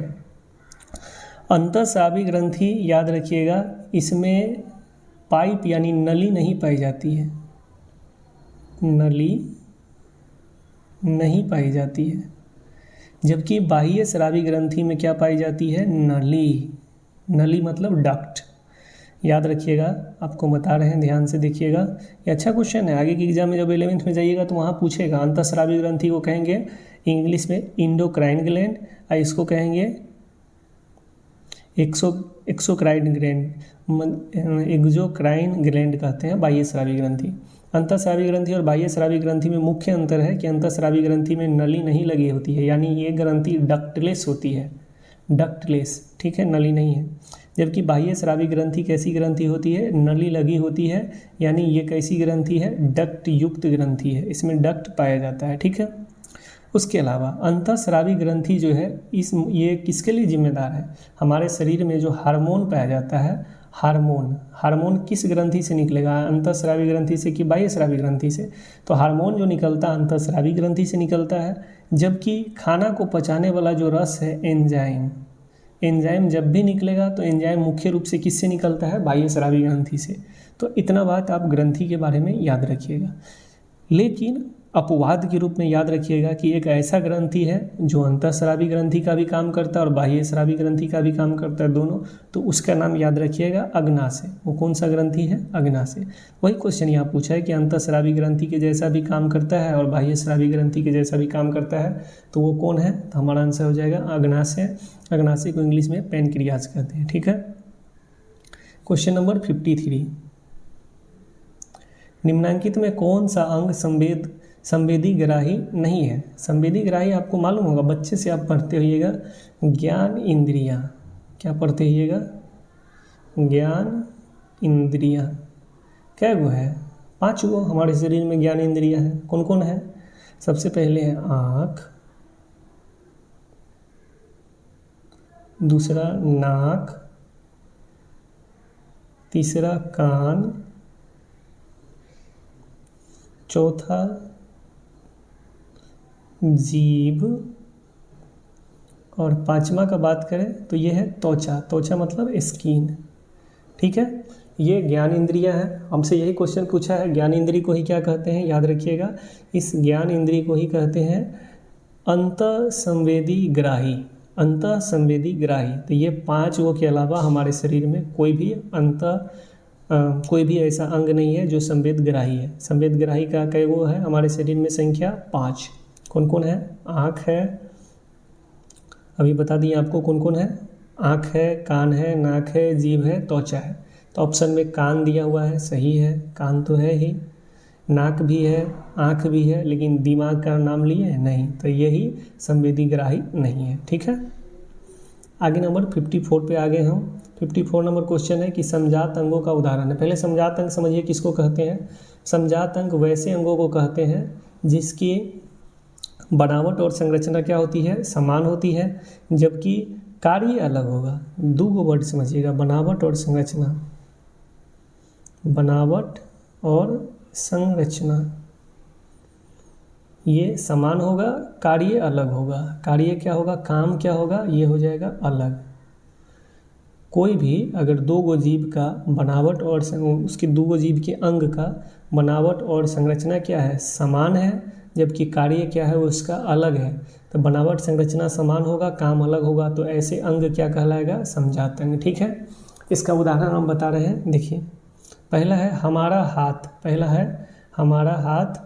अंतःस्रावी ग्रंथि याद रखिएगा, इसमें पाइप यानी नली नहीं पाई जाती है, नली नहीं पाई जाती है। जबकि बाह्य स्रावी ग्रंथि में क्या पाई जाती है, नली। नली मतलब डक्ट, याद रखिएगा, आपको बता रहे हैं, ध्यान से देखिएगा। ये अच्छा क्वेश्चन है, आगे की एग्जाम में जब 11वीं में जाइएगा तो वहाँ पूछेगा। अंतःस्रावी ग्रंथि को कहेंगे इंग्लिश में इंडोक्राइन ग्लैंड, और इसको कहेंगे एक्सोक्राइन ग्लैंड, एक्सोक्राइन ग्लैंड कहते हैं बाह्य स्रावी ग्रंथि। अंतःस्रावी ग्रंथि और बाह्य स्रावी ग्रंथि में मुख्य अंतर है कि अंतःस्रावी ग्रंथि में नली नहीं लगी होती है, यानी ये ग्रंथि डक्टलेस होती है, डक्टलेस, ठीक है, नली नहीं है। जबकि बाह्य स्रावी ग्रंथि कैसी ग्रंथि होती है, नली लगी होती है, यानी ये कैसी ग्रंथि है, डक्ट युक्त ग्रंथि है, इसमें डक्ट पाया जाता है, ठीक है। उसके अलावा अंतःस्रावी ग्रंथि जो है ये किसके लिए जिम्मेदार है, हमारे शरीर में जो हार्मोन पाया जाता है, हार्मोन किस ग्रंथि से निकलेगा, अंतःस्रावी ग्रंथि से कि बाह्य स्रावी ग्रंथि से, तो हार्मोन जो निकलता है अंतःस्रावी ग्रंथि से निकलता है। जबकि खाना को पचाने वाला जो रस है, एंजाइम जब भी निकलेगा तो एंजाइम मुख्य रूप से किससे निकलता है, बाह्य स्रावी ग्रंथि से। तो इतना बात आप ग्रंथि के बारे में याद रखिएगा। लेकिन अपवाद के रूप में याद रखिएगा कि एक ऐसा ग्रंथि है जो अंतःस्रावी ग्रंथि का भी काम करता है और बाह्य स्रावी ग्रंथि का भी काम करता है, दोनों, तो उसका नाम याद रखिएगा अग्नाशय। वो कौन सा ग्रंथि है, अग्नाशय। वही क्वेश्चन यहाँ पूछा है कि अंतःस्रावी ग्रंथि के जैसा भी काम करता है और बाह्य स्रावी ग्रंथि के जैसा भी काम करता है, तो वो कौन है, तो हमारा आंसर हो जाएगा अग्नाशय। अग्नाशय को इंग्लिश में पैनक्रियाज कहते हैं, ठीक है। क्वेश्चन नंबर 53, निम्नांकित में कौन सा अंग संवेदी ग्राही नहीं है। संवेदी ग्राही आपको मालूम होगा, बच्चे से आप पढ़ते होइएगा, ज्ञान इंद्रियां, क्या पढ़ते होइएगा, ज्ञान इंद्रियां। क्या वो है, 5 गो हमारे शरीर में ज्ञान इंद्रियां हैं। कौन कौन है, सबसे पहले है आँख, दूसरा नाक, तीसरा कान, चौथा जीभ, और 5वां का बात करें तो ये है त्वचा। त्वचा मतलब स्किन, ठीक है। ये ज्ञान इंद्रियां हैं। हमसे यही क्वेश्चन पूछा है, ज्ञान इंद्रिय को ही क्या कहते हैं, याद रखिएगा, इस ज्ञान इंद्रिय को ही कहते हैं अंतःसंवेदी ग्राही, अंतःसंवेदी ग्राही। तो ये 5 गो के अलावा हमारे शरीर में कोई भी ऐसा अंग नहीं है जो संवेद ग्राही है। संवेद ग्राही का कई वो है हमारे शरीर में, संख्या 5। कौन कौन है, आँख है, अभी बता दिए आपको कौन कौन है, आँख है, कान है, नाक है, जीभ है, त्वचा है। तो ऑप्शन में कान दिया हुआ है, सही है, कान तो है ही, नाक भी है, आँख भी है, लेकिन दिमाग का नाम लिए हैं नहीं, तो यही संवेदी ग्राही नहीं है, ठीक है। आगे नंबर 54 पे आ गए हम। 54 नंबर क्वेश्चन है कि समजात अंगों का उदाहरण है। पहले समजात अंग समझिए किसको कहते हैं। समजात अंग वैसे अंगों को कहते हैं जिसकी बनावट और संरचना क्या होती है, समान होती है, जबकि कार्य अलग होगा। 2 गो वर्ड समझिएगा, बनावट और संरचना, बनावट और संरचना, ये समान होगा, कार्य अलग होगा। कार्य क्या होगा, काम क्या होगा, ये हो जाएगा अलग। कोई भी अगर 2 गो जीव का बनावट और उसके 2 गो जीव के अंग का बनावट और संरचना क्या है, समान है, जबकि कार्य क्या है उसका अलग है, तो बनावट संरचना समान होगा, काम अलग होगा, तो ऐसे अंग क्या कहलाएगा, समजात अंग, ठीक है। इसका उदाहरण हम बता रहे हैं, देखिए। पहला है हमारा हाथ, पहला है हमारा हाथ,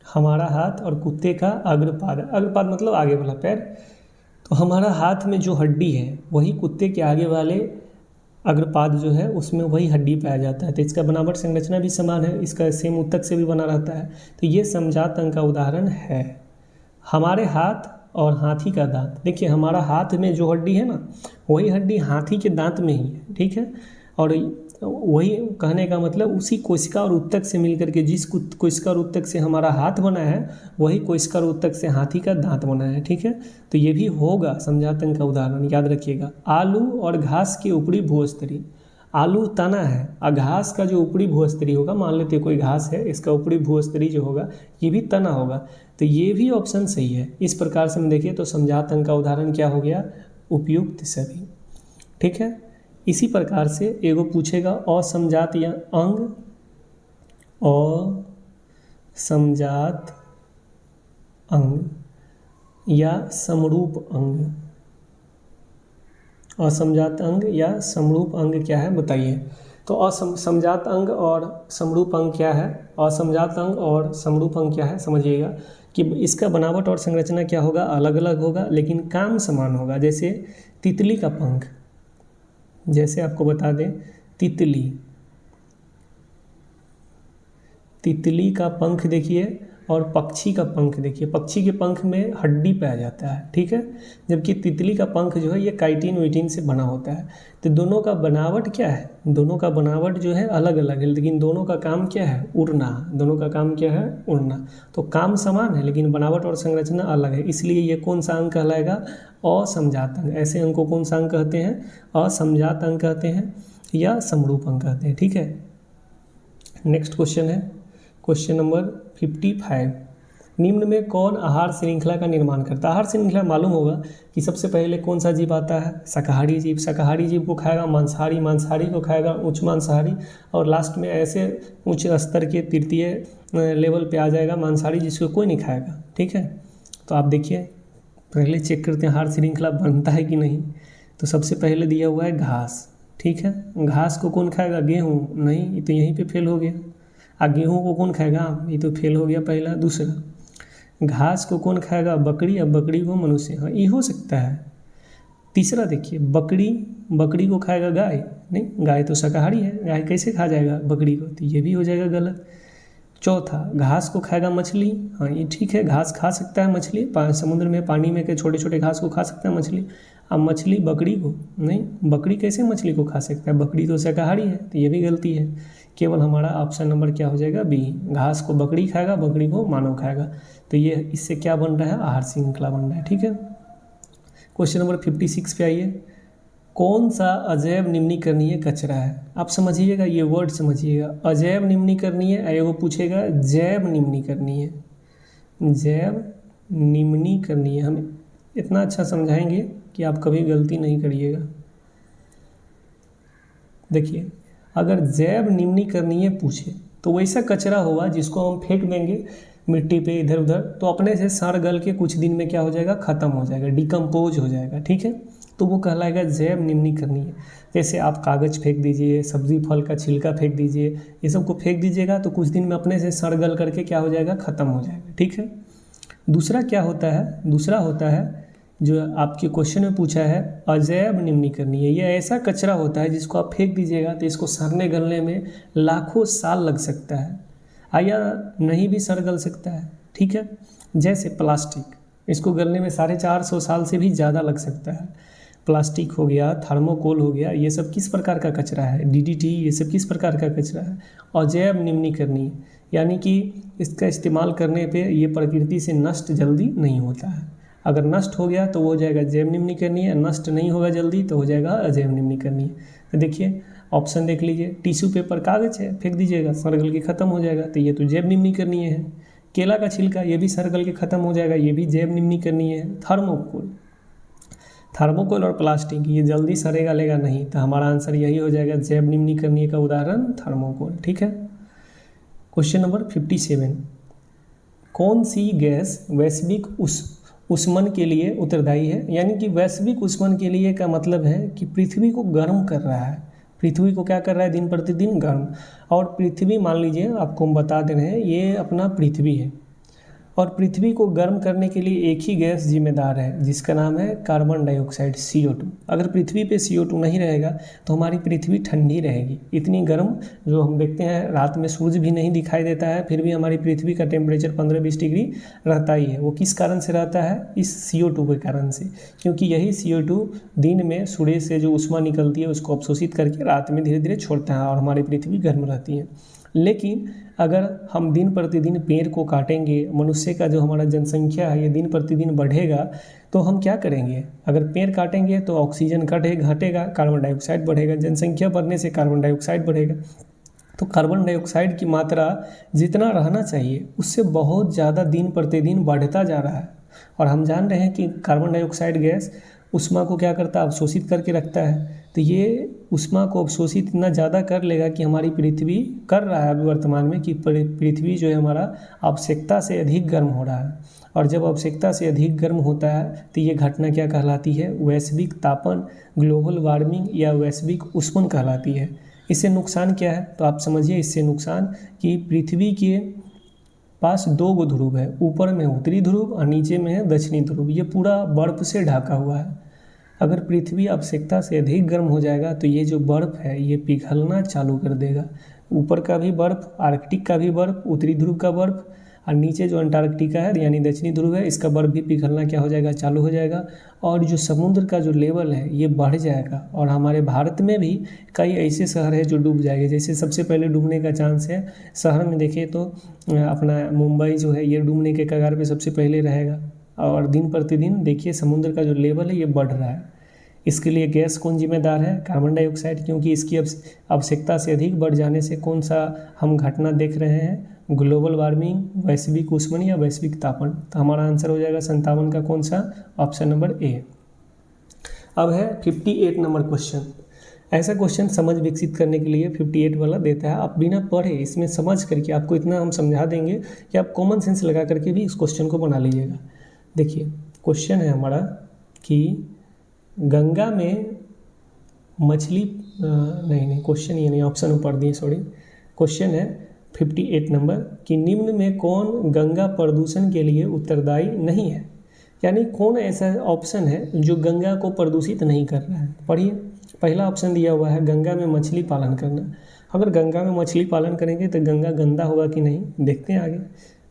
हमारा हाथ और कुत्ते का अग्रपाद, अग्रपाद मतलब आगे वाला पैर। तो हमारा हाथ में जो हड्डी है वही कुत्ते के आगे वाले अग्रपाद जो है उसमें वही हड्डी पाया जाता है, तो इसका बनावट संरचना भी समान है, इसका सेम उत्तक से भी बना रहता है, तो ये समजात अंग का उदाहरण है। हमारे हाथ और हाथी का दांत, देखिए हमारा हाथ में जो हड्डी है ना, वही हड्डी हाथी के दांत में ही है, ठीक है। और वही कहने का मतलब उसी कोशिका और उत्तक से मिलकर के, जिस कोशिका और उत्तक से हमारा हाथ बना है वही कोशिका और उत्तक से हाथी का दांत बना है, ठीक है। तो ये भी होगा समजात अंग का उदाहरण, याद रखिएगा। आलू और घास के ऊपरी भूस्तरी, आलू तना है और घास का जो ऊपरी भूस्तरीय होगा, मान लेते हैं कोई घास है, इसका ऊपरी भूस्तरीय जो होगा ये भी तना होगा, तो ये भी ऑप्शन सही है। इस प्रकार से हम देखिए तो समझात अंग का उदाहरण क्या हो गया, उपयुक्त सभी। ठीक है, इसी प्रकार से एगो पूछेगा असमजात या अंग, असमजात अंग या समरूप अंग। असमजात अंग या समरूप अंग क्या है बताइए। तो असमजात अंग और समरूप अंग क्या है, असमजात अंग और समरूप अंग क्या है समझिएगा कि इसका बनावट और संरचना क्या होगा, अलग अलग होगा लेकिन काम समान होगा। जैसे तितली का पंख, जैसे आपको बता दें तितली का पंख देखिए और पक्षी का पंख देखिए, पक्षी के पंख में हड्डी पाया जाता है, ठीक है, जबकि तितली का पंख जो है ये काइटिन विटिन से बना होता है। तो दोनों का बनावट क्या है, दोनों का बनावट जो है अलग अलग है, लेकिन दोनों का काम क्या है, उड़ना। दोनों का काम क्या है, उड़ना। तो काम समान है लेकिन बनावट और संरचना अलग है, इसलिए ये कौन सा अंग कहलाएगा, असमजात अंग। ऐसे अंग को कौन सा अंग कहते हैं, असमजात अंग कहते हैं या समरूप अंग कहते हैं। ठीक है, नेक्स्ट क्वेश्चन है क्वेश्चन नंबर 55। निम्न में कौन आहार श्रृंखला का निर्माण करता है। आहार श्रृंखला मालूम होगा कि सबसे पहले कौन सा जीव आता है, शाकाहारी जीव। शाकाहारी जीव को खाएगा मांसाहारी, मांसाहारी को खाएगा उच्च मांसाहारी, और लास्ट में ऐसे उच्च स्तर के तृतीय लेवल पे आ जाएगा मांसाहारी जिसको कोई नहीं खाएगा। ठीक है, तो आप देखिए पहले चेक करते हैं आहार श्रृंखला बनता है कि नहीं। तो सबसे पहले दिया हुआ है घास। ठीक है, घास को कौन खाएगा, गेहूँ, नहीं, ये तो यहीं पे फेल हो गया। गेहूँ को कौन खाएगा, ये तो फेल हो गया पहला। दूसरा, घास को कौन खाएगा, बकरी, अब बकरी को मनुष्य, हाँ ये हो सकता है। तीसरा देखिए, बकरी को खाएगा गाय, नहीं, गाय तो शाकाहारी है, गाय कैसे खा जाएगा बकरी को, तो ये भी हो जाएगा गलत। चौथा, घास को खाएगा मछली, हाँ ये ठीक है, घास खा सकता है मछली, समुद्र में पानी में के छोटे छोटे घास को खा सकता है मछली। अब मछली बकरी को नहीं, बकरी कैसे मछली को खा सकता है, बकरी तो शाकाहारी है, तो ये भी गलती है। केवल हमारा ऑप्शन नंबर क्या हो जाएगा, बी, घास को बकरी खाएगा, बकरी को मानव खाएगा। तो ये इससे क्या बन रहा है, आहार श्रृंखला बन रहा है। ठीक है, क्वेश्चन नंबर 56 पे आइए। कौन सा अजैव निम्नीकरणीय कचरा है। आप समझिएगा, ये वर्ड समझिएगा, अजैव निम्नीकरणीय, एगो पूछेगा जैव निम्नीकरणीय। जैव निम्नीकरणीय हम इतना अच्छा समझाएंगे कि आप कभी गलती नहीं करिएगा। देखिए, अगर जैव निम्नीकरणीय पूछे तो वैसा कचरा होगा जिसको हम फेंक देंगे मिट्टी पे इधर उधर, तो अपने से सड़ गल के कुछ दिन में क्या हो जाएगा, ख़त्म हो जाएगा, डिकम्पोज हो जाएगा। ठीक है, तो वो कहलाएगा जैव निम्नीकरणीय। जैसे आप कागज़ फेंक दीजिए, सब्जी फल का छिलका फेंक दीजिए, ये सब को फेंक दीजिएगा तो कुछ दिन में अपने से सड़ गल करके क्या हो जाएगा, ख़त्म हो जाएगा। ठीक है, दूसरा क्या होता है, दूसरा होता है जो आपके क्वेश्चन में पूछा है अजैव निम्नीकरणीय। ये ऐसा कचरा होता है जिसको आप फेंक दीजिएगा तो इसको सड़ने गलने में लाखों साल लग सकता है, या नहीं भी सड़ गल सकता है। ठीक है, जैसे प्लास्टिक, इसको गलने में 450 साल से भी ज़्यादा लग सकता है। प्लास्टिक हो गया, थर्मोकोल हो गया, ये सब किस प्रकार का कचरा है, DDT, ये सब किस प्रकार का कचरा है, अजैव निम्नीकरणीय, यानी कि इसका इस्तेमाल करने पे ये प्रकृति से नष्ट जल्दी नहीं होता है। अगर नष्ट हो गया तो वो हो जाएगा जैव निम्नीकरणीय, नष्ट नहीं होगा जल्दी तो हो जाएगा अजैव निम्नीकरणीय। तो देखिए ऑप्शन देख लीजिए, टिश्यू पेपर कागज़ है, फेंक दीजिएगा, सड़गल के ख़त्म हो जाएगा, तो ये तो जैव निम्नीकरणीय है। केला का छिलका, ये भी सड़गल के ख़त्म हो जाएगा, ये भी जैव निम्नीकरणीय है। थर्मोकोल और प्लास्टिक, ये जल्दी सड़ेगा लेगा नहीं, तो हमारा आंसर यही हो जाएगा, जैव निम्नीकरणीय का उदाहरण थर्मोकोल। ठीक है, क्वेश्चन नंबर 57। कौन सी गैस वैश्विक ऊष्मन के लिए उत्तरदायी है। यानी कि वैश्विक ऊष्मन के लिए का मतलब है कि पृथ्वी को गर्म कर रहा है, पृथ्वी को क्या कर रहा है, दिन प्रतिदिन गर्म। और पृथ्वी, मान लीजिए आपको हम बता दे रहे हैं, ये अपना पृथ्वी है, और पृथ्वी को गर्म करने के लिए एक ही गैस जिम्मेदार है जिसका नाम है कार्बन डाइऑक्साइड, CO2। अगर पृथ्वी पे CO2 नहीं रहेगा तो हमारी पृथ्वी ठंडी रहेगी। इतनी गर्म, जो हम देखते हैं रात में सूरज भी नहीं दिखाई देता है, फिर भी हमारी पृथ्वी का टेम्परेचर 15-20 डिग्री रहता ही है। वो किस कारण से रहता है, इस CO2 के कारण से, क्योंकि यही CO2 दिन में सूर्य से जो ऊष्मा निकलती है उसको अवशोषित करके रात में धीरे धीरे छोड़ता है और हमारी पृथ्वी गर्म रहती है। लेकिन अगर हम दिन प्रतिदिन पेड़ को काटेंगे, मनुष्य का जो हमारा जनसंख्या है ये दिन प्रतिदिन बढ़ेगा, तो हम क्या करेंगे? अगर पेड़ काटेंगे तो ऑक्सीजन घटेगा, कार्बन डाइऑक्साइड बढ़ेगा, जनसंख्या बढ़ने से कार्बन डाइऑक्साइड बढ़ेगा। तो कार्बन डाइऑक्साइड की मात्रा जितना रहना चाहिए उससे बहुत ज़्यादा दिन प्रतिदिन बढ़ता जा रहा है। और हम जान रहे हैं कि कार्बन डाइऑक्साइड गैस ऊष्मा को क्या करता है? अवशोषित करके रखता है। तो ये ऊष्मा को अवशोषित इतना ज़्यादा कर लेगा कि हमारी पृथ्वी कर रहा है अभी वर्तमान में कि पृथ्वी जो है हमारा आवश्यकता से अधिक गर्म हो रहा है। और जब आवश्यकता से अधिक गर्म होता है तो ये घटना क्या कहलाती है? वैश्विक तापन, ग्लोबल वार्मिंग या वैश्विक ऊष्मन कहलाती है। इससे नुकसान क्या है? तो आप समझिए इससे नुकसान कि पृथ्वी के पास 2 ध्रुव है, ऊपर में उत्तरी ध्रुव और नीचे में है दक्षिणी ध्रुव। ये पूरा बर्फ से ढका हुआ है। अगर पृथ्वी आवश्यकता से अधिक गर्म हो जाएगा तो ये जो बर्फ़ है ये पिघलना चालू कर देगा। ऊपर का भी बर्फ़, आर्कटिक का भी बर्फ़, उत्तरी ध्रुव का बर्फ़ और नीचे जो अंटार्कटिका है यानी दक्षिणी ध्रुव है, इसका बर्फ़ भी पिघलना क्या हो जाएगा? चालू हो जाएगा। और जो समुद्र का जो लेवल है ये बढ़ जाएगा। और हमारे भारत में भी कई ऐसे शहर हैं जो डूब जाएंगे। जैसे सबसे पहले डूबने का चांस है शहर में देखें तो अपना मुंबई जो है ये डूबने के कगार पे सबसे पहले रहेगा। और दिन प्रतिदिन देखिए समुद्र का जो लेवल है ये बढ़ रहा है। इसके लिए गैस कौन जिम्मेदार है? कार्बन डाइऑक्साइड, क्योंकि इसकी आवश्यकता से अधिक बढ़ जाने से कौन सा हम घटना देख रहे हैं? ग्लोबल वार्मिंग, वैश्विक ऊष्मन या वैश्विक तापन। तो हमारा आंसर हो जाएगा 57 का कौन सा? Option number A. अब है 58 नंबर क्वेश्चन। ऐसा क्वेश्चन समझ विकसित करने के लिए 58 वाला देता है। आप बिना पढ़े इसमें समझ करके आपको इतना हम समझा देंगे कि आप कॉमन सेंस लगा करके भी इस क्वेश्चन को बना लीजिएगा। देखिए क्वेश्चन है हमारा कि गंगा में मछली नहीं क्वेश्चन ये नहीं, ऑप्शन ऊपर दिए, सॉरी। क्वेश्चन है 58 नंबर कि निम्न में कौन गंगा प्रदूषण के लिए उत्तरदायी नहीं है? यानी कौन ऐसा ऑप्शन है जो गंगा को प्रदूषित नहीं कर रहा है? पढ़िए, पहला ऑप्शन दिया हुआ है गंगा में मछली पालन करना। अगर गंगा में मछली पालन करेंगे तो गंगा गंदा होगा कि नहीं, देखते हैं आगे।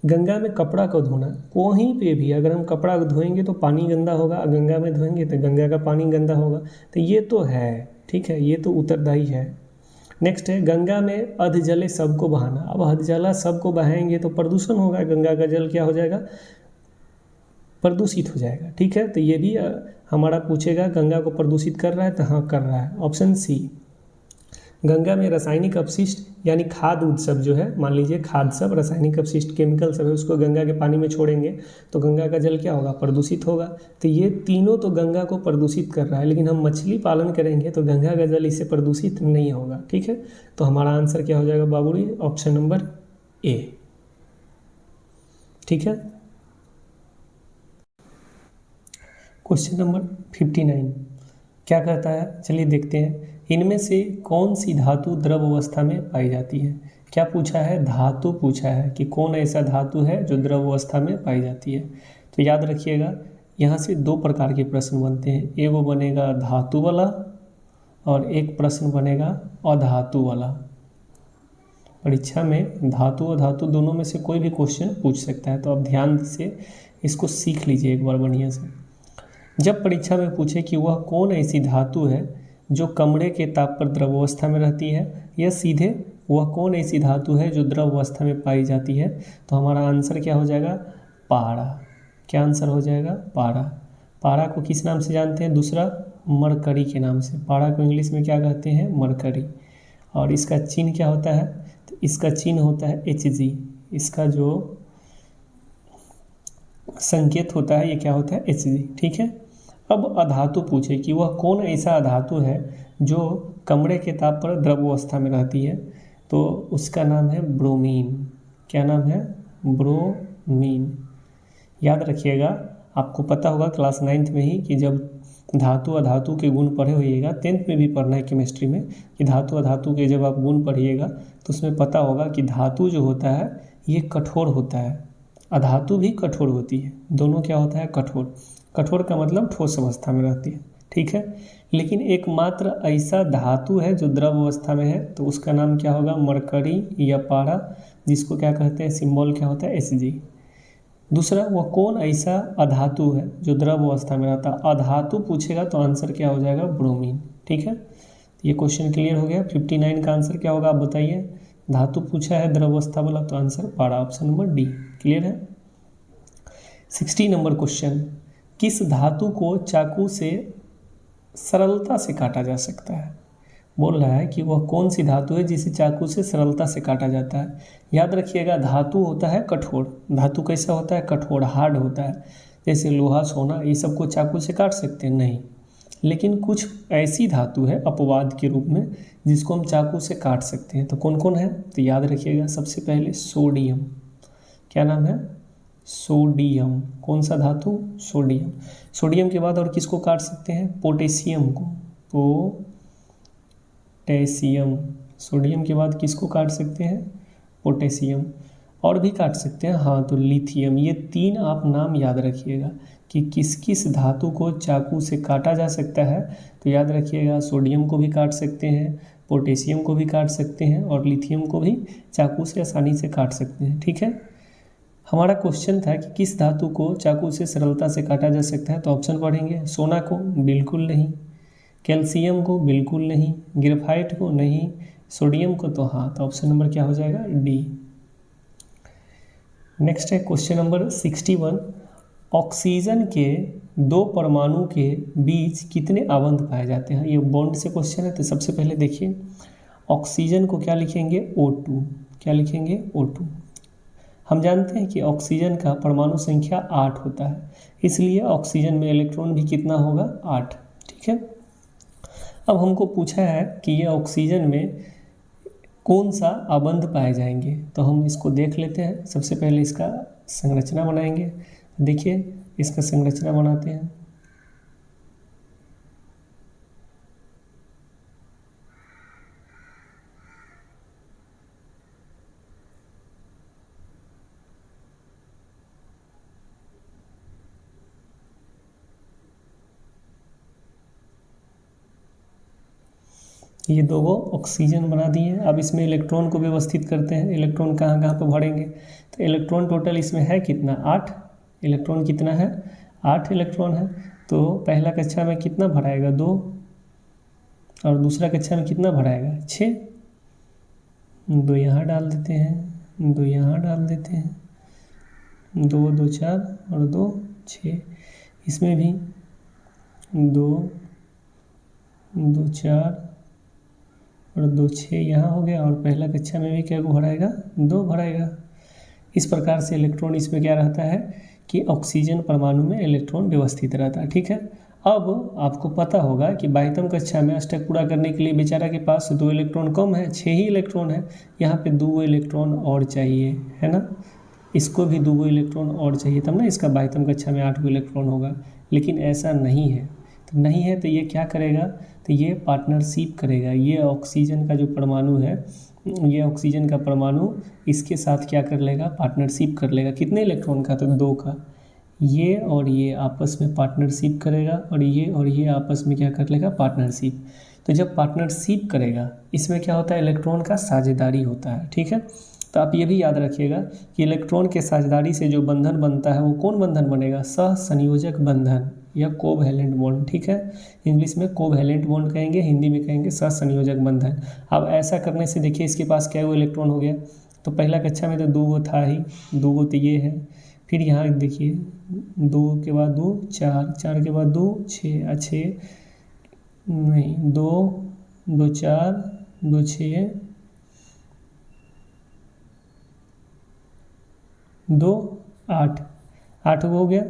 गंगा में कपड़ा को धोना, कहीं पे भी अगर हम कपड़ा धोएंगे तो पानी गंदा होगा, गंगा में धोएंगे तो गंगा का पानी गंदा होगा। तो ये तो है, ठीक है, ये तो उत्तरदायी है। नेक्स्ट है गंगा में अधजले सबको बहाना। अब अधजला सबको बहाएंगे तो प्रदूषण होगा, गंगा का जल क्या हो जाएगा? प्रदूषित हो जाएगा। ठीक है, तो ये भी हमारा पूछेगा गंगा को प्रदूषित कर रहा है, तो हाँ कर रहा है, ऑप्शन सी। गंगा में रासायनिक अपशिष्ट यानी खाद उद सब जो है, मान लीजिए खाद सब, रासायनिक अपशिष्ट, केमिकल सब है, उसको गंगा के पानी में छोड़ेंगे तो गंगा का जल क्या होगा? प्रदूषित होगा। तो ये तीनों तो गंगा को प्रदूषित कर रहा है, लेकिन हम मछली पालन करेंगे तो गंगा का जल इससे प्रदूषित नहीं होगा। ठीक है, तो हमारा आंसर क्या हो जाएगा बाबूजी? Option number A. ठीक है, क्वेश्चन नंबर 59 क्या कहता है? चलिए देखते हैं। इनमें से कौन सी धातु द्रव अवस्था में पाई जाती है? क्या पूछा है? धातु पूछा है कि कौन ऐसा धातु है जो द्रव अवस्था में पाई जाती है। तो याद रखिएगा यहाँ से 2 प्रकार के प्रश्न बनते हैं। एक वो बनेगा धातु वाला और एक प्रश्न बनेगा अधातु वाला। परीक्षा में धातु और धातु दोनों में से कोई भी क्वेश्चन पूछ सकता है, तो आप ध्यान से इसको सीख लीजिए एक बार बढ़िया से। जब परीक्षा में पूछे कि वह कौन ऐसी धातु है जो कमरे के ताप पर द्रव अवस्था में रहती है, या सीधे वह कौन ऐसी धातु है जो द्रव अवस्था में पाई जाती है, तो हमारा आंसर क्या हो जाएगा? पारा। क्या आंसर हो जाएगा? पारा। पारा को किस नाम से जानते हैं? दूसरा मरकरी के नाम से। पारा को इंग्लिश में क्या कहते हैं? मरकरी। और इसका चिन्ह क्या होता है? तो इसका चिन्ह होता है Hg। इसका जो संकेत होता है ये क्या होता है? Hg। ठीक है, अब अधातु पूछे कि वह कौन ऐसा अधातु है जो कमरे के ताप पर द्रव अवस्था में रहती है, तो उसका नाम है ब्रोमीन। क्या नाम है? ब्रोमीन। याद रखिएगा, आपको पता होगा क्लास 9th में ही कि जब धातु अधातु के गुण पढ़े होइएगा, 10th में भी पढ़ना है केमिस्ट्री में, कि धातु अधातु के जब आप गुण पढ़िएगा तो उसमें पता होगा कि धातु जो होता है ये कठोर होता है, अधातु भी कठोर होती है। दोनों क्या होता है? कठोर। कठोर का मतलब ठोस अवस्था में रहती है। ठीक है, लेकिन एकमात्र ऐसा धातु है जो द्रव अवस्था में है, तो उसका नाम क्या होगा? मरकरी या पारा, जिसको क्या कहते हैं? सिंबल क्या होता है? Hg। दूसरा, वह कौन ऐसा अधातु है जो द्रव अवस्था में रहता है? अधातु पूछेगा तो आंसर क्या हो जाएगा? ब्रोमीन। ठीक है, ये क्वेश्चन क्लियर हो गया। 59 का आंसर क्या होगा आप बताइए? धातु पूछा है द्रवावस्था वाला, तो आंसर पारा, ऑप्शन नंबर डी। क्लियर है। 60 नंबर क्वेश्चन, किस धातु को चाकू से सरलता से काटा जा सकता है? बोल रहा है कि वह कौन सी धातु है जिसे चाकू से सरलता से काटा जाता है। याद रखिएगा, धातु होता है कठोर। धातु कैसा होता है? कठोर, हार्ड होता है। जैसे लोहा, सोना, ये सबको चाकू से काट सकते हैं? नहीं। लेकिन कुछ ऐसी धातु है अपवाद के रूप में जिसको हम चाकू से काट सकते हैं। तो कौन कौन है? तो याद रखिएगा, सबसे पहले सोडियम। क्या नाम है? सोडियम। कौन सा धातु? सोडियम। सोडियम के बाद और किसको काट सकते हैं? पोटेशियम को। पोटेशियम। सोडियम के बाद किसको काट सकते हैं? पोटेशियम। और भी काट सकते हैं, हाँ, तो लिथियम। ये 3 आप नाम याद रखिएगा कि किस किस धातु को चाकू से काटा जा सकता है। तो याद रखिएगा, सोडियम को भी काट सकते हैं, पोटेशियम को भी काट सकते हैं, और लिथियम को भी चाकू से आसानी से काट सकते हैं। ठीक है। हमारा क्वेश्चन था कि किस धातु को चाकू से सरलता से काटा जा सकता है, तो ऑप्शन पढ़ेंगे। सोना को? बिल्कुल नहीं। कैल्शियम को? बिल्कुल नहीं। ग्रेफाइट को? नहीं। सोडियम को? तो हाँ। तो ऑप्शन नंबर क्या हो जाएगा? डी। नेक्स्ट है क्वेश्चन नंबर 61, ऑक्सीजन के 2 परमाणु के बीच कितने आबंध पाए जाते हैं? ये बॉन्ड से क्वेश्चन है। तो सबसे पहले देखिए, ऑक्सीजन को क्या लिखेंगे? O2। क्या लिखेंगे? O2। हम जानते हैं कि ऑक्सीजन का परमाणु संख्या 8 होता है, इसलिए ऑक्सीजन में इलेक्ट्रॉन भी कितना होगा? 8। ठीक है। अब हमको पूछा है कि ये ऑक्सीजन में कौन सा आबंध पाए जाएंगे, तो हम इसको देख लेते हैं। सबसे पहले इसका संरचना बनाएंगे। देखिए, इसका संरचना बनाते हैं। ये 2 ऑक्सीजन बना दिए। अब इसमें इलेक्ट्रॉन को व्यवस्थित करते हैं। इलेक्ट्रॉन कहाँ कहाँ पर भरेंगे? तो इलेक्ट्रॉन टोटल इसमें है कितना? 8। इलेक्ट्रॉन कितना है? 8 इलेक्ट्रॉन है। तो पहला कक्षा में कितना भराएगा? 2। और दूसरा कक्षा में कितना भराएगा? 6। 2 यहाँ डाल देते हैं, 2 यहाँ डाल देते हैं, 2 2 4 और 2 6। इसमें भी 2 2 4 और 2 6 यहाँ हो गया। और पहला कक्षा में भी क्या भराएगा? 2 भराएगा। इस प्रकार से इलेक्ट्रॉन इसमें क्या रहता है कि ऑक्सीजन परमाणु में इलेक्ट्रॉन व्यवस्थित रहता है। ठीक है। अब आपको पता होगा कि 22वीं कक्षा में अष्टक पूरा करने के लिए बेचारा के पास 2 इलेक्ट्रॉन कम है, 6 ही इलेक्ट्रॉन है। यहाँ पे 2 इलेक्ट्रॉन और चाहिए, है ना। इसको भी 2 इलेक्ट्रॉन और चाहिए, तब ना इसका 22वीं कक्षा में 8 इलेक्ट्रॉन होगा। लेकिन ऐसा नहीं है। तो नहीं है तो ये क्या करेगा? तो ये पार्टनरशिप करेगा। ये ऑक्सीजन का जो परमाणु है, ये ऑक्सीजन का परमाणु इसके साथ क्या कर लेगा? पार्टनरशिप कर लेगा। कितने इलेक्ट्रॉन का? तो 2 का। ये और ये आपस में पार्टनरशिप करेगा, और ये आपस में क्या कर लेगा? पार्टनरशिप। तो जब पार्टनरशिप करेगा, इसमें क्या होता है? इलेक्ट्रॉन का साझेदारी होता है। ठीक है। तो आप ये भी याद रखिएगा कि इलेक्ट्रॉन के साझेदारी से जो बंधन बनता है वो कौन बंधन बनेगा? सहसंयोजक बंधन या कोवैलेंट बॉन्ड। ठीक है। इंग्लिश में कोवैलेंट बॉन्ड कहेंगे, हिंदी में कहेंगे सहसंयोजक बंधन। अब ऐसा करने से देखिए इसके पास क्या वो इलेक्ट्रॉन हो गया? तो पहला कक्षा में तो 2 था ही, 2 तो ये है। फिर यहाँ देखिए 2 के बाद 2 4, 4 के बाद 2 6, 6 नहीं 2 2 4 2 6 2 8, 8 हो गया।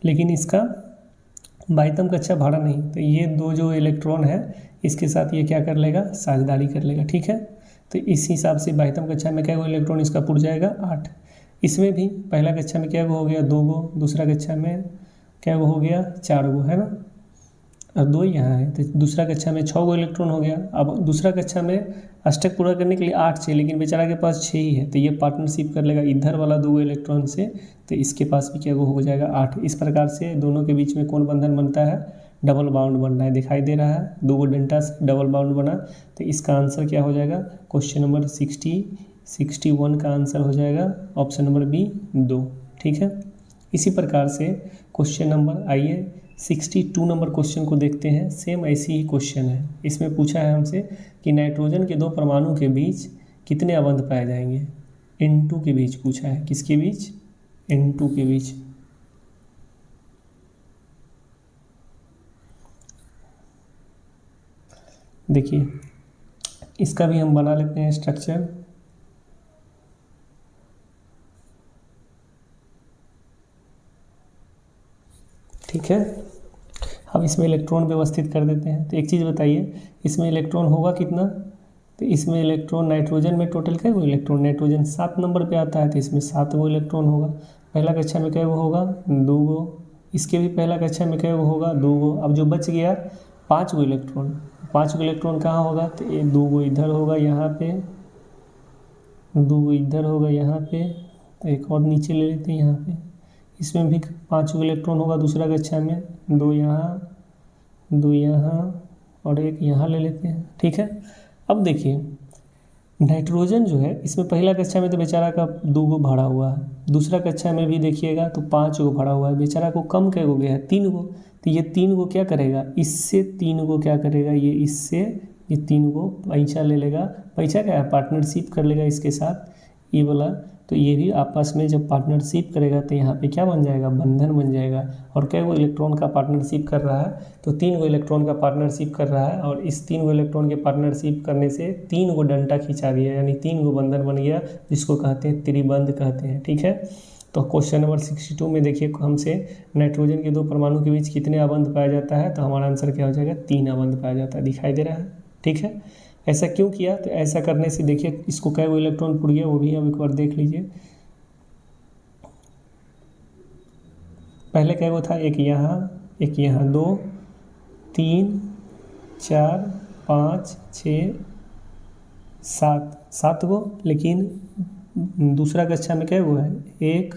लेकिन इसका 22वीं कक्षा भरा नहीं, तो ये 2 जो इलेक्ट्रॉन है इसके साथ ये क्या कर लेगा? साझेदारी कर लेगा। ठीक है। तो इस हिसाब से 22वीं कक्षा में क्या वो इलेक्ट्रॉन इसका पुर जाएगा? 8। इसमें भी पहला कक्षा में क्या हो गया? 2 गो। दूसरा कक्षा में क्या हो गया? 4 गो, है ना। और 2 यहाँ है, तो दूसरा कक्षा में 6 गो इलेक्ट्रॉन हो गया। अब दूसरा कक्षा में अष्टक पूरा करने के लिए 8 चाहिए, लेकिन बेचारा के पास 6 ही है। तो ये पार्टनरशिप कर लेगा इधर वाला 2 इलेक्ट्रॉन से, तो इसके पास भी क्या हो जाएगा? 8। इस प्रकार से दोनों के बीच में कौन बंधन बनता है? डबल बाउंड बन रहा है। दिखाई दे रहा है 2 डंडा से डबल बाउंड बना। तो इसका आंसर क्या हो जाएगा? क्वेश्चन नंबर 61 का आंसर हो जाएगा ऑप्शन नंबर बी 2। ठीक है। इसी प्रकार से क्वेश्चन नंबर आइए 62 नंबर क्वेश्चन को देखते हैं। सेम ऐसी ही क्वेश्चन है। इसमें पूछा है हमसे कि नाइट्रोजन के दो परमाणु के बीच कितने अबंध पाए जाएंगे। N2 के बीच पूछा है। किसके बीच? N2 के बीच। देखिए इसका भी हम बना लेते हैं स्ट्रक्चर। ठीक है, अब इसमें इलेक्ट्रॉन व्यवस्थित कर देते हैं। तो एक चीज़ बताइए, इसमें इलेक्ट्रॉन होगा कितना? तो इसमें इलेक्ट्रॉन, नाइट्रोजन में टोटल कै गो इलेक्ट्रॉन? नाइट्रोजन 7 नंबर पे आता है, तो इसमें 7 गो इलेक्ट्रॉन होगा। पहला कक्षा में कै गो होगा? 2 गो। इसके भी पहला कक्षा में कै गो होगा? 2 गो। अब जो बच गया 5 गो इलेक्ट्रॉन, 5 गो इलेक्ट्रॉन कहाँ होगा? तो 2 गो इधर होगा यहाँ पे, 2 गो इधर होगा यहाँ पे, एक और नीचे ले लेते हैं यहाँ पे। इसमें भी 5 गो इलेक्ट्रॉन होगा दूसरा कक्षा में, 2 यहाँ, 2 यहाँ और एक यहाँ ले लेते हैं। ठीक है, अब देखिए नाइट्रोजन जो है इसमें पहला कक्षा में तो बेचारा का 2 गो भरा हुआ है, दूसरा कक्षा में भी देखिएगा तो 5 गो भरा हुआ है। बेचारा को कम कै गो गया है? 3 गो। तो ये 3 गो क्या करेगा? इससे 3 गो क्या करेगा? ये इससे ये 3 गो पैंचा ले लेगा। पैंचा क्या है? पार्टनरशिप कर लेगा इसके साथ, ये वाला। तो ये भी आपस में जब पार्टनरशिप करेगा तो यहाँ पे क्या बन जाएगा? बंधन बन जाएगा। और कै गो इलेक्ट्रॉन का पार्टनरशिप कर रहा है? तो 3 गो इलेक्ट्रॉन का पार्टनरशिप कर रहा है। और इस 3 गो इलेक्ट्रॉन के पार्टनरशिप करने से 3 गो डंटा खींचा गया, यानी 3 गो बंधन बन गया, जिसको कहते हैं त्रिबंध कहते हैं। ठीक है, तो क्वेश्चन नंबर 62 में देखिए हमसे नाइट्रोजन के दो परमाणु के बीच कितने अबंध पाया जाता है? तो हमारा आंसर क्या हो जाएगा? 3 अबंध पाया जाता है। दिखाई दे रहा है? ठीक है, ऐसा क्यों किया? तो ऐसा करने से देखिए इसको कै गो इलेक्ट्रॉन पुड़ गया, वो भी अब एक बार देख लीजिए। पहले कै गो था? एक यहाँ 2 3 4 5 6 7 गो। लेकिन दूसरा कक्षा में कै गो है? 1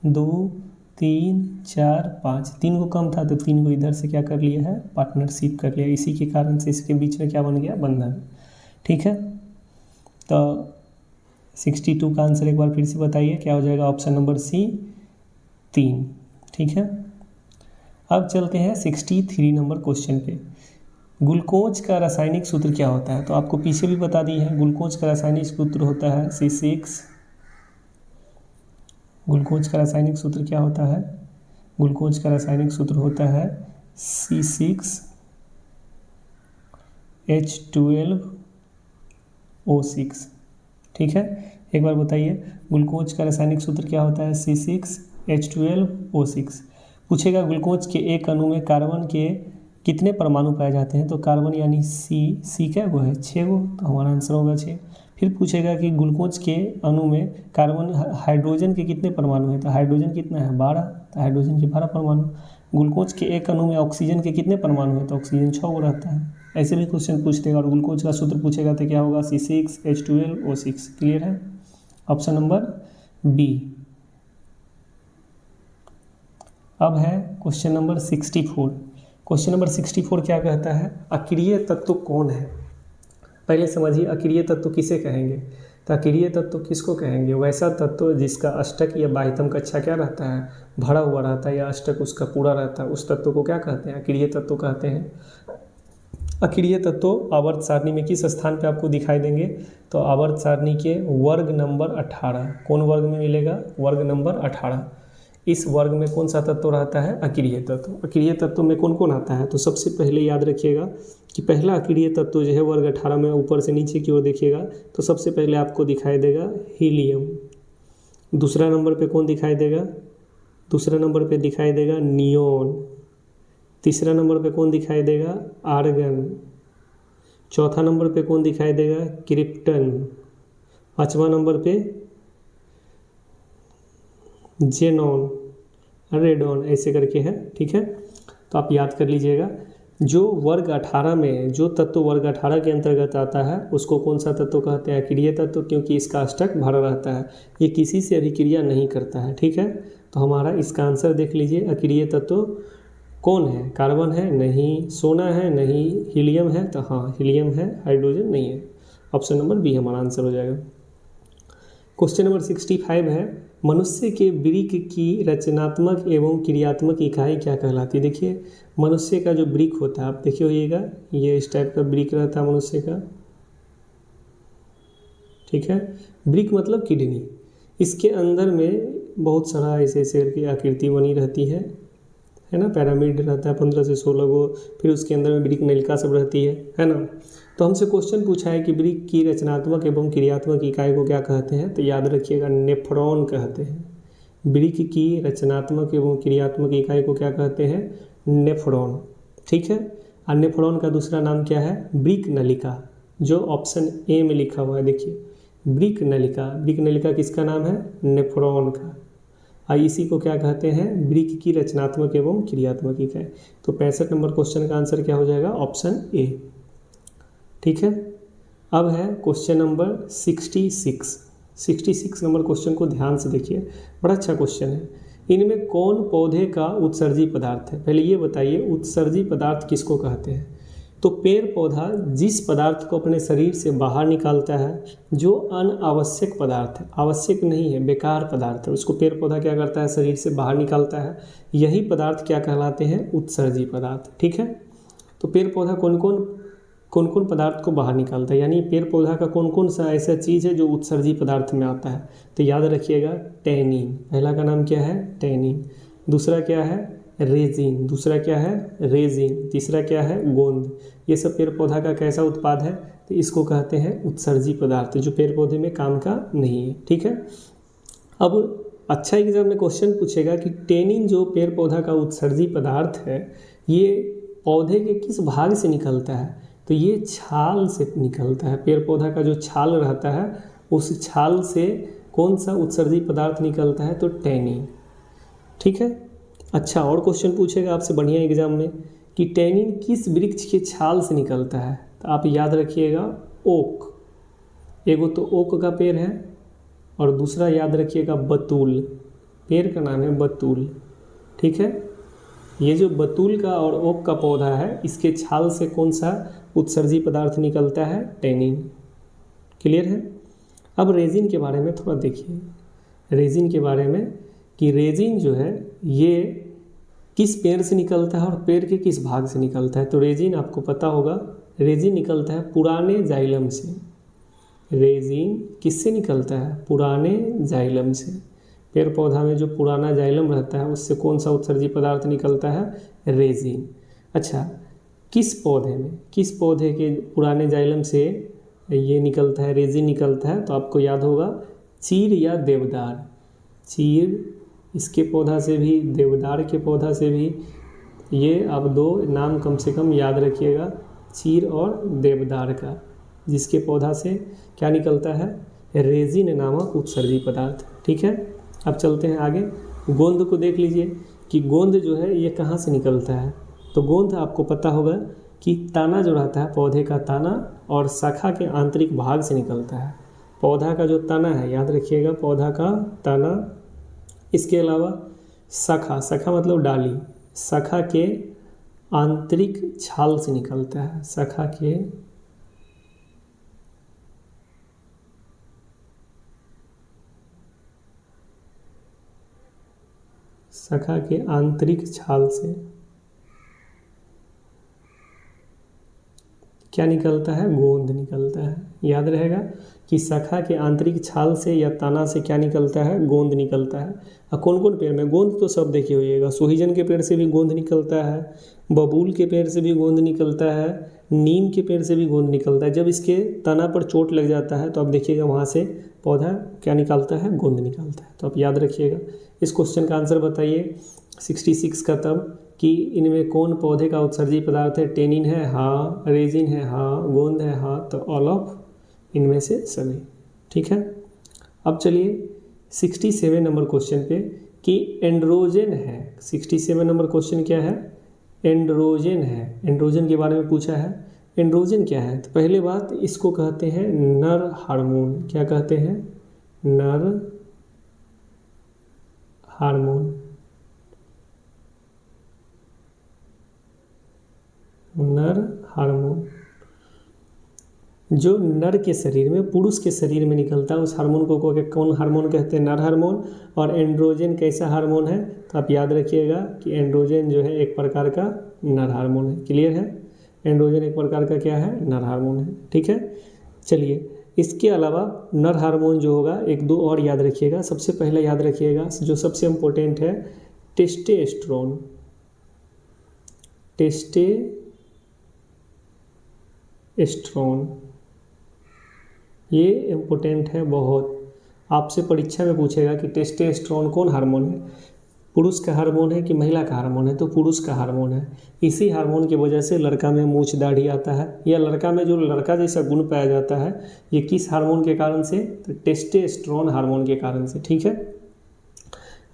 2 3 4 5, 3 गो कम था तो 3 गो इधर से क्या कर लिया है? पार्टनरशिप कर लिया। इसी के कारण से इसके बीच में क्या बन गया? बंधन। ठीक है, तो 62 का आंसर एक बार फिर से बताइए, क्या हो जाएगा? Option number C 3। ठीक है, अब चलते हैं 63 नंबर क्वेश्चन पे। ग्लूकोज का रासायनिक सूत्र क्या होता है? तो आपको पीछे भी बता दी है। ग्लूकोज का रासायनिक सूत्र होता है C6। ग्लूकोज का रासायनिक सूत्र क्या होता है? ग्लूकोज का रासायनिक सूत्र होता है C6H12O6। ठीक है, एक बार बताइए ग्लूकोज का रासायनिक सूत्र क्या होता है? C6H12O6। पूछेगा ग्लूकोज के एक अणु में कार्बन के कितने परमाणु पाए जाते हैं? तो कार्बन यानी सी क्या गो है? 6 गो। तो हमारा आंसर होगा 6। फिर पूछेगा कि ग्लूकोज के अणु में कार्बन हाइड्रोजन के कितने परमाणु हैं? तो हाइड्रोजन कितना है? 12। तो हाइड्रोजन के 12 परमाणु। ग्लूकोज के एक अणु में ऑक्सीजन के कितने परमाणु हैं? तो ऑक्सीजन 6 गो रहता है। ऐसे भी क्वेश्चन पूछ देगा। और ग्लूकोज का सूत्र पूछेगा तो क्या होगा? C6H12O6। क्लियर है? Option number B. अब है क्वेश्चन नंबर 64। क्वेश्चन नंबर 64 क्या कहता है? अक्रिय तत्व कौन है? पहले समझिए अक्रिय तत्व किसे कहेंगे। तो अक्रिय तत्व किसको कहेंगे? वैसा तत्व जिसका अष्टक या बाह्यतम कक्षा क्या रहता है? भरा हुआ रहता है, या अष्टक उसका पूरा रहता है, उस तत्व को क्या कहते हैं? अक्रिय तत्व कहते हैं। अक्रिय तत्व आवर्त सारणी में किस स्थान पे आपको दिखाई देंगे? तो आवर्त सारणी के वर्ग नंबर 18। कौन वर्ग में मिलेगा? वर्ग नंबर 18। इस वर्ग में कौन सा तत्व रहता है? अक्रिय तत्व। अक्रिय तत्व में कौन कौन आता है? तो सबसे पहले याद रखिएगा कि पहला अक्रिय तत्व जो है वर्ग 18 में, ऊपर से नीचे की ओर देखिएगा तो सबसे पहले आपको दिखाई देगा हीलियम। दूसरा नंबर पे कौन दिखाई देगा? दूसरा नंबर पे दिखाई देगा नियोन। तीसरा नंबर पे कौन दिखाई देगा? आर्गन। चौथा नंबर पे कौन दिखाई देगा? क्रिप्टन। पाँचवा नंबर पे जेनॉन, रेडॉन, ऐसे करके है। ठीक है, तो आप याद कर लीजिएगा। जो वर्ग 18 में, जो तत्व वर्ग 18 के अंतर्गत आता है उसको कौन सा तत्व कहते हैं? अक्रिय तत्व, क्योंकि इसका अष्टक भरा रहता है, ये किसी से अभिक्रिया नहीं करता है। ठीक है, तो हमारा इसका आंसर देख लीजिए। अक्रिय तत्व कौन है? कार्बन है? नहीं। सोना है? नहीं। हीलियम है? तो हाँ हीलियम है, हाइड्रोजन नहीं है। ऑप्शन नंबर बी हमारा आंसर हो जाएगा। क्वेश्चन नंबर 65 है मनुष्य के वृक्क की रचनात्मक एवं क्रियात्मक इकाई क्या कहलाती है। देखिए मनुष्य का जो वृक्क होता है, आप देखिए होइएगा, ये इस टाइप का वृक्क रहता है मनुष्य का, ठीक है। वृक्क मतलब किडनी, इसके अंदर में बहुत सारा ऐसे ऐसे करके आकृति बनी रहती है ना, पिरामिड रहता है 15 से 16 गो, फिर उसके अंदर में वृक्क नलिका सब रहती है ना। तो हमसे क्वेश्चन पूछा है कि वृक्क की रचनात्मक एवं क्रियात्मक इकाई को क्या कहते हैं, तो याद रखिएगा नेफ्रॉन कहते हैं। वृक्क की रचनात्मक एवं क्रियात्मक इकाई को क्या कहते हैं, नेफ्रॉन, ठीक है। और नेफ्रॉन का दूसरा नाम क्या है, वृक्क नलिका, जो ऑप्शन ए में लिखा हुआ है। देखिए वृक्क नलिका, वृक्क नलिका किसका नाम है, नेफ्रॉन का। और इसी को क्या कहते हैं, वृक्क की रचनात्मक एवं क्रियात्मक इकाई। तो 65 नंबर क्वेश्चन का आंसर क्या हो जाएगा, ऑप्शन ए, ठीक है। अब है क्वेश्चन नंबर 66 नंबर क्वेश्चन को ध्यान से देखिए, बड़ा अच्छा क्वेश्चन है। इनमें कौन पौधे का उत्सर्जी पदार्थ है, पहले ये बताइए उत्सर्जी पदार्थ किसको कहते हैं। तो पेड़ पौधा जिस पदार्थ को अपने शरीर से बाहर निकालता है, जो अनावश्यक पदार्थ है, आवश्यक नहीं है, बेकार पदार्थ है, उसको पेड़ पौधा क्या करता है, शरीर से बाहर निकालता है, यही पदार्थ क्या कहलाते हैं, उत्सर्जी पदार्थ, ठीक है। तो पेड़ पौधा कौन कौन पदार्थ को बाहर निकालता है, यानी पेड़ पौधा का कौन कौन सा ऐसा चीज़ है जो उत्सर्जी पदार्थ में आता है। तो याद रखिएगा टैनिन, पहला का नाम क्या है, टैनिन। दूसरा क्या है, रेजिन। दूसरा क्या है, रेजिन। तीसरा क्या है, गोंद। ये सब पेड़ पौधा का कैसा उत्पाद है, तो इसको कहते हैं उत्सर्जी पदार्थ, जो पेड़ पौधे में काम का नहीं है, ठीक है। अब अच्छा एग्जाम में क्वेश्चन पूछेगा कि टैनिन जो पेड़ पौधा का उत्सर्जी पदार्थ है, ये पौधे के किस भाग से निकलता है, तो ये छाल से निकलता है। पेड़ पौधा का जो छाल रहता है, उस छाल से कौन सा उत्सर्जी पदार्थ निकलता है, तो टैनिन, ठीक है। अच्छा और क्वेश्चन पूछेगा आपसे बढ़िया एग्जाम में कि टैनिन किस वृक्ष के छाल से निकलता है, तो आप याद रखिएगा ओक, एगो तो ओक का पेड़ है और दूसरा याद रखिएगा बतूल, पेड़ का नाम है बतूल, ठीक है। ये जो बतूल का और ओक का पौधा है, इसके छाल से कौन सा उत्सर्जी पदार्थ निकलता है, टैनिन, क्लियर है। अब रेजिन के बारे में थोड़ा देखिए, रेजिन के बारे में कि रेजिन जो है ये किस पेड़ से निकलता है और पेड़ के किस भाग से निकलता है। तो रेजिन आपको पता होगा, रेजिन निकलता है पुराने जाइलम से। रेजिन किससे निकलता है, पुराने जाइलम से। पेड़ पौधा में जो पुराना जाइलम रहता है, उससे कौन सा उत्सर्जी पदार्थ निकलता है, रेजिन। अच्छा किस पौधे में, किस पौधे के पुराने जाइलम से ये निकलता है, रेजिन निकलता है, तो आपको याद होगा चीर या देवदार। चीर इसके पौधा से भी, देवदार के पौधा से भी, ये आप दो नाम कम से कम याद रखिएगा, चीर और देवदार का, जिसके पौधा से क्या निकलता है, रेजिन नामक उत्सर्जी पदार्थ, ठीक है। अब चलते हैं आगे, गोंद को देख लीजिए कि गोंद जो है ये कहाँ से निकलता है। तो गोंद आपको पता होगा कि ताना जो रहता है, पौधे का ताना और शाखा के आंतरिक भाग से निकलता है। पौधा का जो तना है, याद रखिएगा पौधा का तना, इसके अलावा शाखा, शाखा मतलब डाली, शाखा के आंतरिक छाल से निकलता है, शाखा के आंतरिक छाल से क्या निकलता है, गोंद निकलता है। याद रहेगा कि शाखा के आंतरिक छाल से या तना से क्या निकलता है, गोंद निकलता है। और कौन कौन पेड़ में गोंद, तो सब देखिए होइएगा, सोहिजन के पेड़ से भी गोंद निकलता है, बबूल के पेड़ से भी गोंद निकलता है, नीम के पेड़ से भी गोंद निकलता है। जब इसके तना पर चोट लग जाता है तो आप देखिएगा वहाँ से पौधा क्या निकालता है, गोंद निकालता है। तो आप याद रखिएगा। इस क्वेश्चन का आंसर बताइए 66 का तब कि इनमें कौन पौधे का उत्सर्जी पदार्थ है, टेनिन है हाँ, रेजिन है हाँ, गोंद है हाँ, तो ऑल ऑफ इनमें से सभी, ठीक है। अब चलिए 67 नंबर क्वेश्चन पे कि एंड्रोजन है। 67 नंबर क्वेश्चन क्या है, एंड्रोजन है। एंड्रोजन के बारे में पूछा है। एंड्रोजन क्या है, तो पहले बात इसको कहते हैं नर हार्मोन। क्या कहते हैं, नर हार्मोन, नर हार्मोन। जो नर के शरीर में, पुरुष के शरीर में निकलता है, उस हार्मोन को कौन हार्मोन कहते हैं? नर हार्मोन। और एंड्रोजन कैसा हार्मोन है? तो आप याद रखिएगा कि एंड्रोजन जो है एक प्रकार का नर हार्मोन है। क्लियर है? एंड्रोजन एक प्रकार का क्या है? नर हार्मोन है। ठीक है, चलिए इसके अलावा नर हार्मोन जो होगा, एक दो और याद रखिएगा। सबसे पहले याद रखिएगा जो सबसे इम्पोर्टेंट है, टेस्टोस्टेरोन। टेस्टोस्टेरोन ये इम्पोर्टेंट है बहुत। आपसे परीक्षा में पूछेगा कि टेस्टोस्टेरोन कौन हार्मोन है, पुरुष का हार्मोन है कि महिला का हार्मोन है? तो पुरुष का हार्मोन है। इसी हार्मोन की वजह से लड़का में मूछ दाढ़ी आता है, या लड़का में जो लड़का जैसा गुण पाया जाता है, ये किस हार्मोन के कारण से? तो टेस्टोस्टेरोन हार्मोन के कारण से। ठीक है,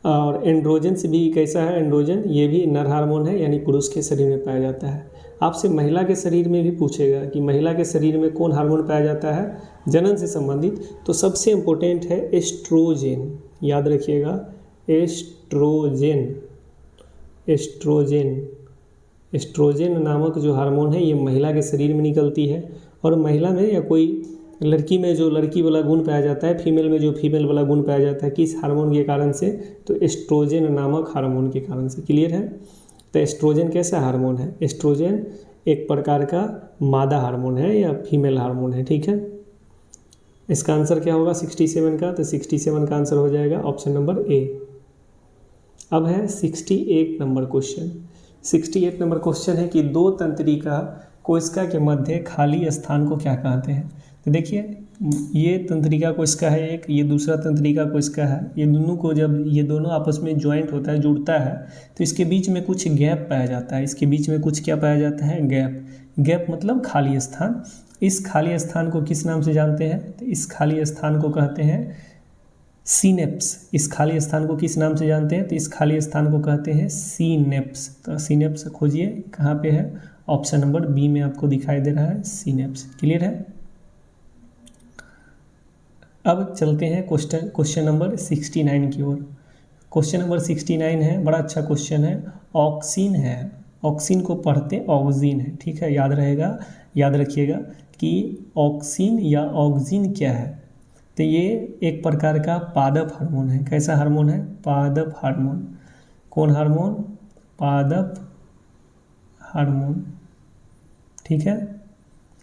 और एंड्रोजन से भी कैसा है? एंड्रोजन ये भी नर हार्मोन है, यानी पुरुष के शरीर में पाया जाता है। आपसे महिला के शरीर में भी पूछेगा कि महिला के शरीर में कौन हार्मोन पाया जाता है जनन से संबंधित, तो सबसे इम्पोर्टेंट है एस्ट्रोजन। याद रखिएगा, एस्ट्रोजन नामक जो हार्मोन है, ये महिला के शरीर में निकलती है। और महिला में या कोई लड़की में जो लड़की वाला गुण पाया जाता है, फीमेल में जो फीमेल वाला गुण पाया जाता है, किस हार्मोन के कारण से? तो एस्ट्रोजन नामक हार्मोन के कारण से। क्लियर है? तो एस्ट्रोजन कैसा हार्मोन है? एस्ट्रोजन एक प्रकार का मादा हार्मोन है या फीमेल हार्मोन है। ठीक है, इसका आंसर क्या होगा 67 का? तो 67 का आंसर हो जाएगा ऑप्शन नंबर ए। अब है 68 नंबर क्वेश्चन। 68 नंबर क्वेश्चन है कि दो तंत्रिका कोशिका के मध्य खाली स्थान को क्या कहते हैं? तो देखिए, ये तंत्रिका कोशिका है एक, ये दूसरा तंत्रिका कोशिका है। ये दोनों को जब ये दोनों आपस में ज्वाइंट होता है, जुड़ता है, तो इसके बीच में कुछ गैप पाया जाता है। इसके बीच में कुछ क्या पाया जाता है? गैप मतलब खाली स्थान। इस खाली स्थान को किस नाम से जानते हैं? तो इस खाली स्थान को कहते हैं सीनेप्स। इस खाली स्थान को किस नाम से जानते हैं? तो इस खाली स्थान को कहते हैं सीनेप्स। तो सीनेप्स खोजिए कहाँ पे है? ऑप्शन नंबर बी में आपको दिखाई दे रहा है सीनेप्स। क्लियर है? अब चलते हैं क्वेश्चन नंबर 69 की ओर। क्वेश्चन नंबर 69 है, बड़ा अच्छा क्वेश्चन है। ऑक्सीन है, ऑक्सीन को पढ़ते ऑक्सीन है। ठीक है, याद रहेगा, याद रखिएगा कि ऑक्सीन या ऑक्सीन क्या है? तो ये एक प्रकार का पादप हार्मोन है। कैसा हार्मोन है? पादप हार्मोन। कौन हार्मोन? पादप हार्मोन। ठीक है,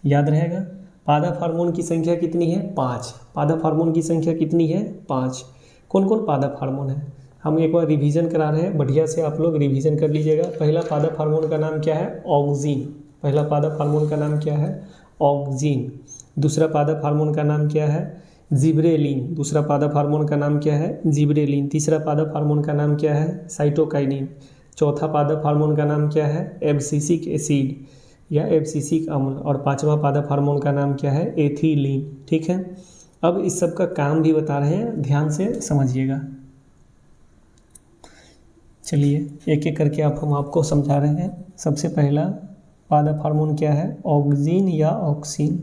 याद रहेगा। पादप हार्मोन की संख्या कितनी है? 5। पादप हार्मोन की संख्या कितनी है? 5। कौन कौन पादप हार्मोन है? हम एक बार रिवीजन करा रहे हैं, बढ़िया से आप लोग रिवीजन कर लीजिएगा। पहला पादप हार्मोन का नाम क्या है? ऑक्सीन। पहला पादप हार्मोन का नाम क्या है? ऑक्सीन। दूसरा पादप हार्मोन का नाम क्या है? जिब्रेलिन। दूसरा पादप हार्मोन का नाम क्या है? जिब्रेलिन। तीसरा पादप हार्मोन का नाम क्या है? साइटोकाइनिन। चौथा पादप हार्मोन का नाम क्या है? एब्सिसिक एसिड या एब्सिसिक अम्ल। और पांचवा पादप हार्मोन का नाम क्या है? एथिलीन। ठीक है, अब इस सब का काम भी बता रहे हैं, ध्यान से समझिएगा। चलिए एक एक करके हम आपको समझा रहे हैं। सबसे पहला पादप हार्मोन क्या है? ऑक्सीन या ऑक्सीन।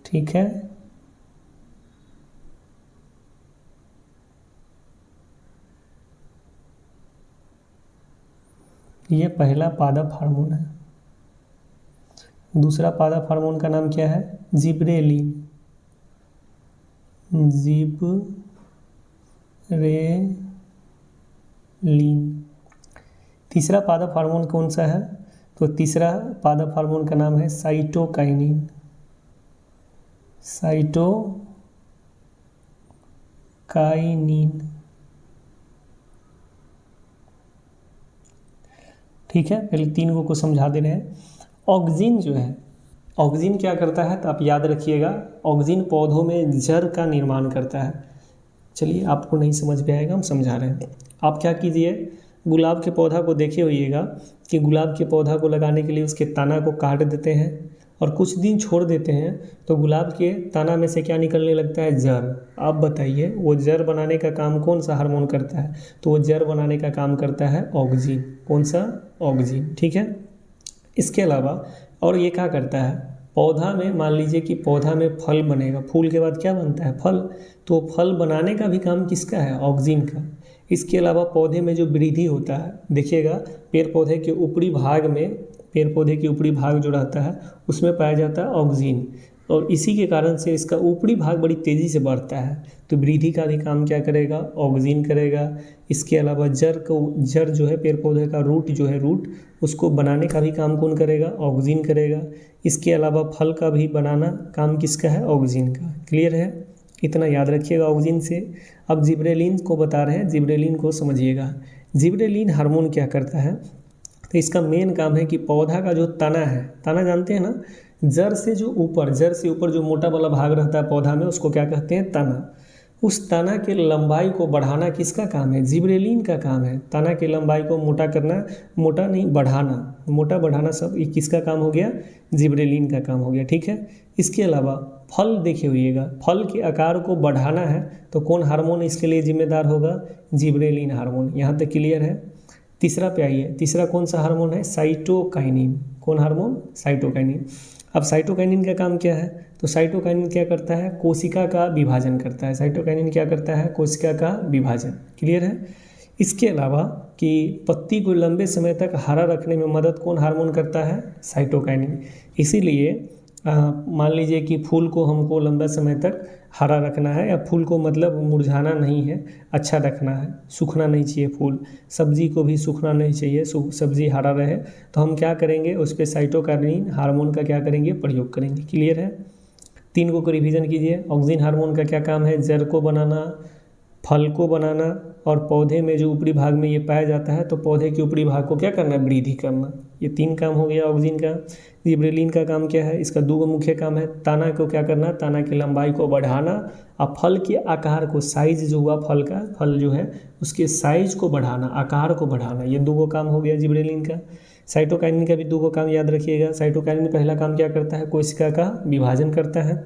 ठीक है, ये पहला पादप हार्मोन है। दूसरा पादप हार्मोन का नाम क्या है? जिब्रेलिन। तीसरा पादप हार्मोन कौन सा है? तो तीसरा पादप हार्मोन का नाम है साइटोकाइनिन। ठीक है, पहले तीन को समझा दे रहे हैं। ऑक्सीन जो है, ऑक्सीन क्या करता है? तो आप याद रखिएगा, ऑक्सीन पौधों में जड़ का निर्माण करता है। चलिए, आपको नहीं समझ में आएगा, हम समझा रहे हैं। आप क्या कीजिए, गुलाब के पौधा को देखे होइएगा कि गुलाब के पौधा को लगाने के लिए उसके तना को काट देते हैं और कुछ दिन छोड़ देते हैं, तो गुलाब के तना में से क्या निकलने लगता है? जड़। आप बताइए, वो जड़ बनाने का काम कौन सा हार्मोन करता है? तो वो जड़ बनाने का काम करता है ऑक्सीन। कौन सा? ऑक्सीन। ठीक है, इसके अलावा और ये क्या करता है? पौधा में, मान लीजिए कि पौधा में फल बनेगा, फूल के बाद क्या बनता है? फल। तो फल बनाने का भी काम किसका है? ऑक्सीन का। इसके अलावा पौधे में जो वृद्धि होता है, देखिएगा पेड़ पौधे के ऊपरी भाग में, पेड़ पौधे के ऊपरी भाग जो रहता है उसमें पाया जाता है ऑक्सीन। और इसी के कारण से इसका ऊपरी भाग बड़ी तेज़ी से बढ़ता है। तो वृद्धि का भी काम क्या करेगा, ऑक्सीजन करेगा। इसके अलावा जड़ जो है पेड़ पौधे का रूट जो है रूट, उसको बनाने का भी काम कौन करेगा, ऑक्सीजन करेगा। इसके अलावा फल का भी बनाना काम किसका है, ऑक्सीजन का। क्लियर है, इतना याद रखिएगा ऑक्सीजन से। अब जिब्रेलिन को बता रहे हैं, जिब्रेलिन को समझिएगा। जिब्रेलिन हार्मोन क्या करता है, तो इसका मेन काम है कि पौधा का जो तना है, तना जानते हैं ना, जड़ से ऊपर जो मोटा वाला भाग रहता है पौधा में, उसको क्या कहते हैं, तना। उस तना के लंबाई को बढ़ाना किसका काम है, जिब्रेलिन का काम है। तना की लंबाई को मोटा करना, मोटा नहीं बढ़ाना, मोटा बढ़ाना, सब ये किसका काम हो गया, जिब्रेलिन का काम हो गया। ठीक है। इसके अलावा फल देखे होइएगा, फल के आकार को बढ़ाना है तो कौन हार्मोन इसके लिए जिम्मेदार होगा, जिब्रेलिन हार्मोन। यहाँ तक क्लियर है। तीसरा पे आइए, तीसरा कौन सा हार्मोन है, साइटोकाइनिन। कौन हार्मोन, साइटोकाइनिन। अब साइटोकाइनिन का काम क्या है, तो साइटोकाइनिन क्या करता है, कोशिका का विभाजन करता है। साइटोकाइनिन क्या करता है, कोशिका का विभाजन। क्लियर है। इसके अलावा कि पत्ती को लंबे समय तक हरा रखने में मदद कौन हार्मोन करता है, साइटोकाइनिन। इसीलिए मान लीजिए कि फूल को हमको लंबा समय तक हरा रखना है, या फूल को मतलब मुरझाना नहीं है, अच्छा रखना है, सूखना नहीं चाहिए फूल, सब्जी को भी सूखना नहीं चाहिए, सब्जी हरा रहे, तो हम क्या करेंगे, उस पर साइटोकाइनिन हार्मोन का क्या करेंगे, प्रयोग करेंगे। क्लियर है। 3 को रिवीजन कीजिए। ऑक्सीजन हार्मोन का क्या काम है, जड़ को बनाना, फल को बनाना, और पौधे में जो ऊपरी भाग में ये पाया जाता है, तो पौधे के ऊपरी भाग को क्या करना, वृद्धि करना। ये 3 काम हो गया ऑक्सीजन का। जिब्रेलिन का काम क्या है, इसका 2 मुख्य काम है। तना को क्या करना, तना की लंबाई को बढ़ाना, और फल के आकार को, साइज जो हुआ फल का, फल जो है उसके साइज को बढ़ाना, आकार को बढ़ाना। ये 2 काम हो गया जिब्रेलिन का। साइटोकाइनिन का भी 2 काम याद रखिएगा। साइटोकाइनिन पहला काम क्या करता है, कोशिका का विभाजन करता है,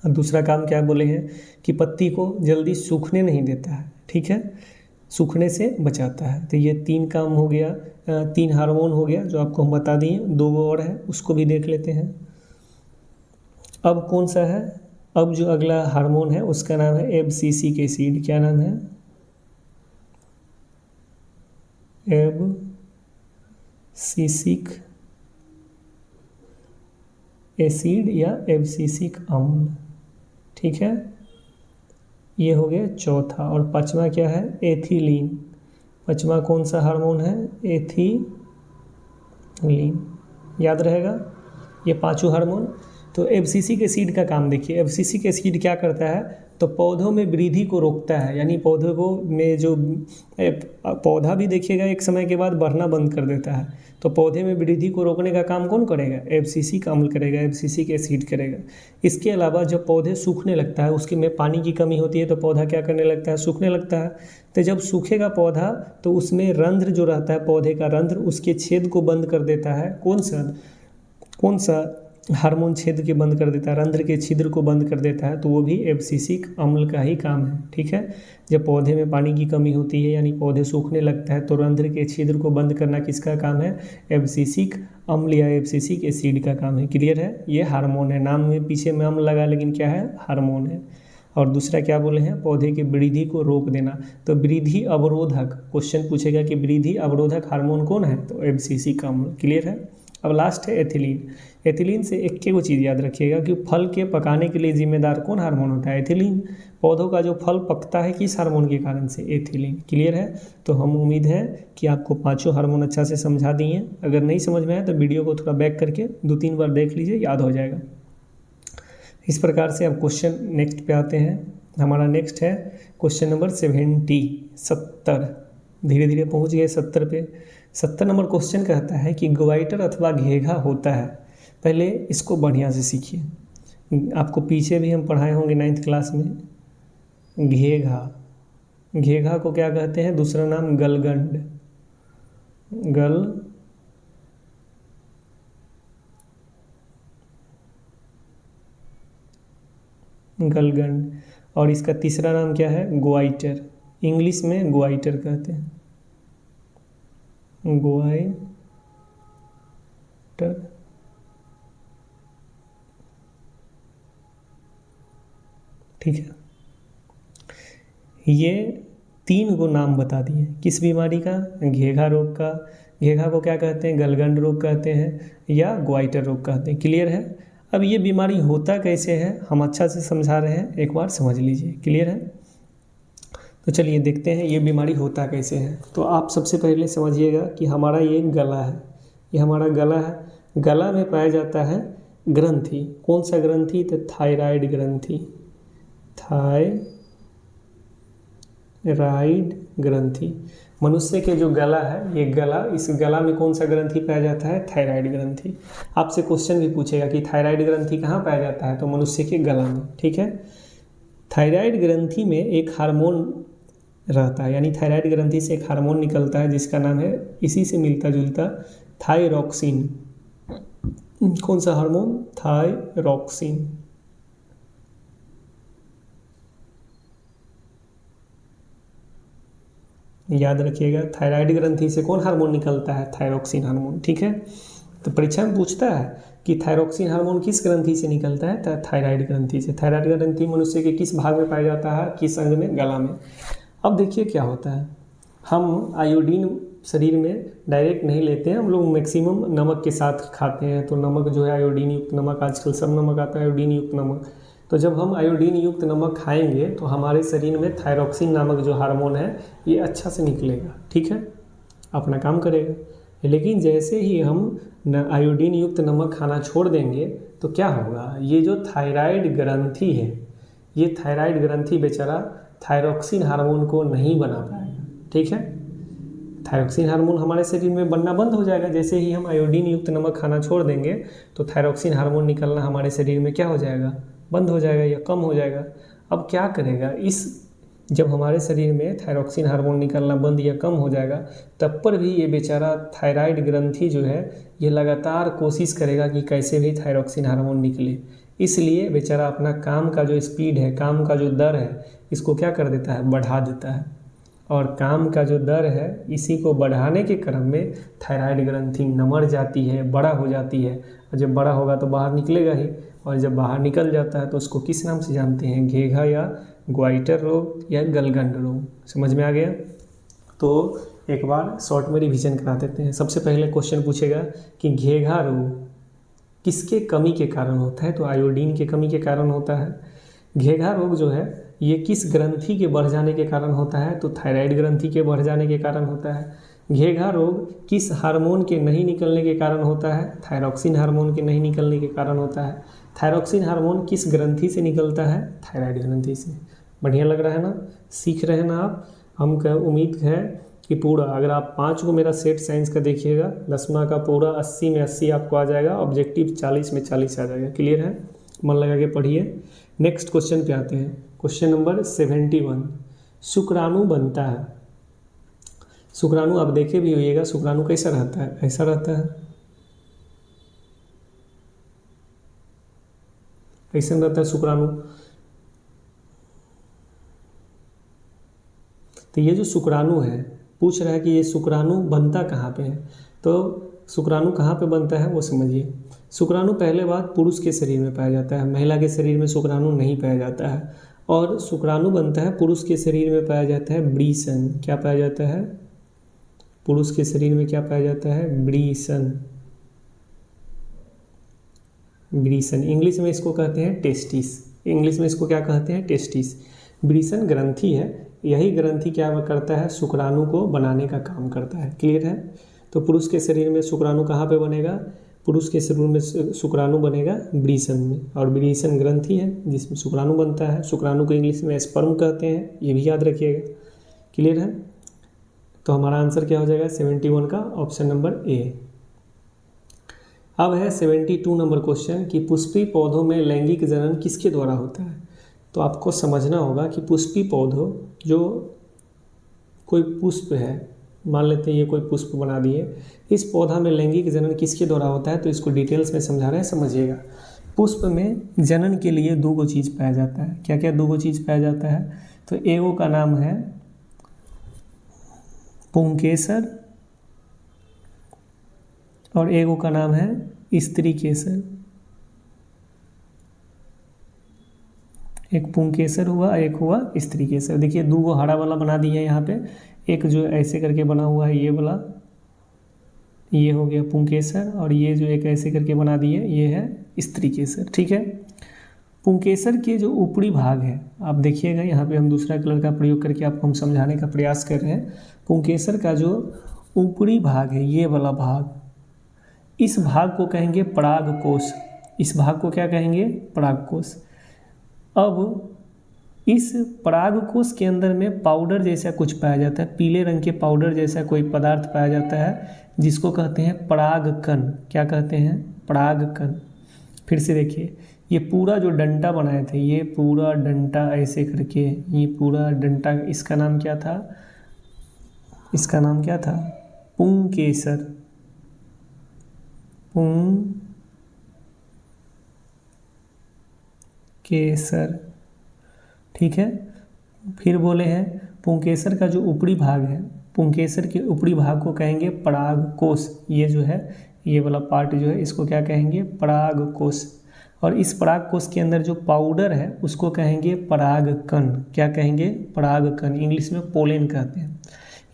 और दूसरा काम क्या बोले हैं कि पत्ती को जल्दी सूखने नहीं देता है। ठीक है, सूखने से बचाता है। तो ये 3 काम हो गया, 3 हार्मोन हो गया जो आपको हम बता दिए। 2 और है, उसको भी देख लेते हैं। अब कौन सा है, अब जो अगला हार्मोन है उसका नाम है एब्सिसिक एसिड। क्या नाम है, एब्सिसिक एसिड या एब्सिसिक अम्ल। ठीक है, ये हो गया चौथा। और 5वां क्या है, एथिलीन। 5वां कौन सा हार्मोन है, एथिलीन। याद रहेगा ये 5 हार्मोन। तो एब्सिसिक एसिड का काम देखिए। एब्सिसिक एसिड क्या करता है, तो पौधों में वृद्धि को रोकता है, यानी पौधों को में जो पौधा भी देखिएगा एक समय के बाद बढ़ना बंद कर देता है, तो पौधे में वृद्धि को रोकने का काम कौन करेगा, एब्सिसिक अम्ल करेगा, एब्सिसिक एसिड करेगा। इसके अलावा जब पौधे सूखने लगता है, उसके में पानी की कमी होती है, तो पौधा क्या करने लगता है, सूखने लगता है। तो जब सूखेगा पौधा, तो उसमें रंध्र जो रहता है पौधे का रंध्र, उसके छेद को बंद कर देता है। कौन सा हार्मोन छेद के बंद कर देता है, रंध्र के छिद्र को बंद कर देता है, तो वो भी एब्सिसिक अम्ल का ही काम है। ठीक है, जब पौधे में पानी की कमी होती है, यानी पौधे सूखने लगता है, तो रंध्र के छिद्र को बंद करना किसका काम है, एब्सिसिक अम्ल या एब्सिसिक एसिड का काम है। क्लियर है, ये हार्मोन है। नाम में पीछे में अम्ल लगा, लेकिन क्या है, हार्मोन है। और दूसरा क्या बोले हैं, पौधे की वृद्धि को रोक देना। तो वृद्धि अवरोधक, क्वेश्चन पूछेगा कि वृद्धि अवरोधक हार्मोन कौन है, तो एब्सिसिक अम्ल। क्लियर है। अब लास्ट है एथिलीन। एथिलीन से एक को चीज़ याद रखिएगा कि फल के पकाने के लिए जिम्मेदार कौन हार्मोन होता है, एथिलीन। पौधों का जो फल पकता है किस हार्मोन के कारण से, एथिलीन। क्लियर है। तो हम उम्मीद है कि आपको 5 हार्मोन अच्छा से समझा दिए। अगर नहीं समझ में आए तो वीडियो को थोड़ा बैक करके 2-3 बार देख लीजिए, याद हो जाएगा। इस प्रकार से अब क्वेश्चन नेक्स्ट पे आते हैं। हमारा नेक्स्ट है क्वेश्चन नंबर 70। धीरे धीरे पहुँच गए 70 पे। 70 नंबर क्वेश्चन कहता है कि ग्वाइटर अथवा घेघा होता है। पहले इसको बढ़िया से सीखिए, आपको पीछे भी हम पढ़ाए होंगे 9th क्लास में। घेघा को क्या कहते हैं, दूसरा नाम गलगंड, गलगंड। और इसका तीसरा नाम क्या है, ग्वाइटर। इंग्लिश में ग्वाइटर कहते हैं, ग्वाइटर। ठीक है, ये 3 गो नाम बता दिए किस बीमारी का, घेघा रोग का। घेघा को क्या कहते हैं, गलगंड रोग कहते हैं या ग्वाइटर रोग कहते हैं। क्लियर है। अब ये बीमारी होता कैसे है हम अच्छा से समझा रहे हैं, एक बार समझ लीजिए। क्लियर है? तो चलिए देखते हैं ये बीमारी होता कैसे है। तो आप सबसे पहले समझिएगा कि हमारा ये गला है, ये हमारा गला है। गला में पाया जाता है ग्रंथि। कौन सा ग्रंथि? तो थायराइड ग्रंथि। थायराइड ग्रंथि। मनुष्य के जो गला है, ये गला, इस गला में कौन सा ग्रंथि पाया जाता है? थायराइड ग्रंथि। आपसे क्वेश्चन भी पूछेगा कि थायराइड ग्रंथि कहाँ पाया जाता है, तो मनुष्य के गला में। ठीक है। थायराइड ग्रंथि में एक हार्मोन रहता है, यानी थायराइड ग्रंथि से एक हार्मोन निकलता है जिसका नाम है, इसी से मिलता जुलता, थायरॉक्सिन। कौन सा हार्मोन? थायरॉक्सिन। याद रखिएगा, थायराइड ग्रंथि से कौन हार्मोन निकलता है? Thyroxine hormone. ठीक है। तो परीक्षा में पूछता है कि थायरॉक्सिन हार्मोन किस ग्रंथि से निकलता है? तो थायराइड ग्रंथि से। थायराइड ग्रंथि मनुष्य के किस भाग में पाया जाता है? किस अंग में? गला में। अब देखिए क्या होता है, हम आयोडीन शरीर में डायरेक्ट नहीं लेते हैं, हम लोग मैक्सिमम नमक के साथ खाते हैं। तो नमक जो है आयोडीन युक्त नमक, आजकल सब नमक आता है आयोडीन युक्त नमक। तो जब हम आयोडीन युक्त नमक खाएंगे तो हमारे शरीर में थायरॉक्सिन नामक जो हार्मोन है ये अच्छा से निकलेगा। ठीक है, अपना काम करेगा। लेकिन जैसे ही हम आयोडीन युक्त नमक खाना छोड़ देंगे तो क्या होगा, ये जो थायराइड ग्रंथि है, ये थायराइड ग्रंथि बेचारा थायरॉक्सिन हार्मोन को नहीं बना पाएगा। ठीक है, थायरॉक्सिन हार्मोन हमारे शरीर में बनना बंद हो जाएगा। जैसे ही हम आयोडीन युक्त नमक खाना छोड़ देंगे तो थायरॉक्सिन हार्मोन निकलना हमारे शरीर में क्या हो जाएगा? बंद हो जाएगा या कम हो जाएगा। अब क्या करेगा, इस जब हमारे शरीर में थायरॉक्सिन हार्मोन निकलना बंद या कम हो जाएगा, तब पर भी ये बेचारा थायराइड ग्रंथि जो है ये लगातार कोशिश करेगा कि कैसे भी थायरॉक्सिन हार्मोन निकले। इसलिए बेचारा अपना काम का जो स्पीड है, काम का जो दर है, इसको क्या कर देता है? बढ़ा देता है। और काम का जो दर है, इसी को बढ़ाने के क्रम में थायराइड ग्रंथि नमर जाती है, बड़ा हो जाती है। और जब बड़ा होगा तो बाहर निकलेगा ही, और जब बाहर निकल जाता है तो उसको किस नाम से जानते हैं? घेघा या ग्वाइटर रोग या गलगंड रोग। समझ में आ गया? तो एक बार शॉर्ट में रिवीजन करा देते हैं। सबसे पहले क्वेश्चन पूछेगा कि घेघा रोग किसके कमी के कारण होता है? तो आयोडीन के कमी के कारण होता है। घेघा रोग जो है ये किस ग्रंथि के बढ़ जाने के कारण होता है? तो थायराइड ग्रंथि के बढ़ जाने के कारण होता है। घेघा रोग किस हार्मोन के नहीं निकलने के कारण होता है? थायरॉक्सिन हार्मोन के नहीं निकलने के कारण होता है। थायरॉक्सिन हार्मोन किस ग्रंथि से निकलता है? थायराइड ग्रंथि से। बढ़िया लग रहा है ना? सीख रहे हैं ना आप? हम उम्मीद है कि पूरा, अगर आप 5 को मेरा सेट साइंस का देखिएगा, 10वां का पूरा 80 में 80 आपको आ जाएगा, ऑब्जेक्टिव 40 में 40 आ जाएगा। क्लियर है? मन लगा के पढ़िए। नेक्स्ट क्वेश्चन पे आते हैं। क्वेश्चन नंबर 71, शुक्राणु बनता है। शुक्राणु आप देखे भी होइएगा, शुक्राणु कैसा रहता है? ऐसा रहता है, कैसा रहता है शुक्राणु? तो ये जो शुक्राणु है, पूछ रहा है कि ये शुक्राणु बनता कहाँ पे है। तो शुक्राणु कहाँ पे बनता है वो समझिए। शुक्राणु पहले बात पुरुष के शरीर में पाया जाता है, महिला के शरीर में शुक्राणु नहीं पाया जाता है। और शुक्राणु बनता है पुरुष के शरीर में पाया जाता है ब्रीसन। क्या पाया जाता है? पुरुष के शरीर में क्या पाया जाता है? ब्रीसन। ब्रीसन, इंग्लिश में इसको कहते हैं टेस्टिस। इंग्लिश में इसको क्या कहते हैं? टेस्टिस। ब्रीसन ग्रंथि है, यही ग्रंथि क्या करता है? शुक्राणु को बनाने का काम करता है। क्लियर है? तो पुरुष के शरीर में शुक्राणु कहाँ पे बनेगा? पुरुष के शरीर में शुक्राणु बनेगा ब्रीसन में, और ब्रीसन ग्रंथि है जिसमें शुक्राणु बनता है। शुक्राणु को इंग्लिश में स्पर्म कहते हैं, ये भी याद रखिएगा। क्लियर है? तो हमारा आंसर क्या हो जाएगा? 71 का ऑप्शन नंबर ए। अब है 72 नंबर क्वेश्चन कि पुष्पी पौधों में लैंगिक जनन किसके द्वारा होता है? तो आपको समझना होगा कि पुष्पी पौधों, जो कोई पुष्प है, मान लेते हैं ये कोई पुष्प बना दिए, इस पौधा में लैंगिक जनन किसके द्वारा होता है? तो इसको डिटेल्स में समझा रहे हैं, समझिएगा। पुष्प में जनन के लिए 2 चीज़ पाया जाता है। क्या क्या 2 चीज़ पाया जाता है? तो एगो का नाम है पुंकेसर और एगो का नाम है स्त्री केसर। एक पुंकेसर हुआ, एक हुआ स्त्री केसर। देखिए 2 हरा वाला बना दिया है यहाँ पे, एक जो ऐसे करके बना हुआ है ये वाला, ये हो गया पुंकेसर, और ये जो एक ऐसे करके बना दिए ये है इस तरीके से, ठीक है। पुंकेसर के जो ऊपरी भाग है, आप देखिएगा यहाँ पे हम दूसरा कलर का प्रयोग करके आपको हम समझाने का प्रयास कर रहे हैं। पुंकेसर का जो ऊपरी भाग है, ये वाला भाग, इस भाग को कहेंगे परागकोश। इस भाग को क्या कहेंगे? परागकोश। अब इस परागकोश के अंदर में पाउडर जैसा कुछ पाया जाता है, पीले रंग के पाउडर जैसा कोई पदार्थ पाया जाता है, जिसको कहते हैं परागकण। क्या कहते हैं? परागकण। फिर से देखिए, ये पूरा जो डंटा बनाए थे, ये पूरा डंटा ऐसे करके, ये पूरा डंटा, इसका नाम क्या था? इसका नाम क्या था? पुंकेसर। पुंकेसर, ठीक है। फिर बोले हैं पुंकेसर का जो ऊपरी भाग है, पुंकेसर के ऊपरी भाग को कहेंगे परागकोश। ये जो है, ये वाला पार्ट जो है, इसको क्या कहेंगे? परागकोश। और इस परागकोश के अंदर जो पाउडर है उसको कहेंगे परागकण। क्या कहेंगे? परागकण। इंग्लिश में पोलेन कहते हैं।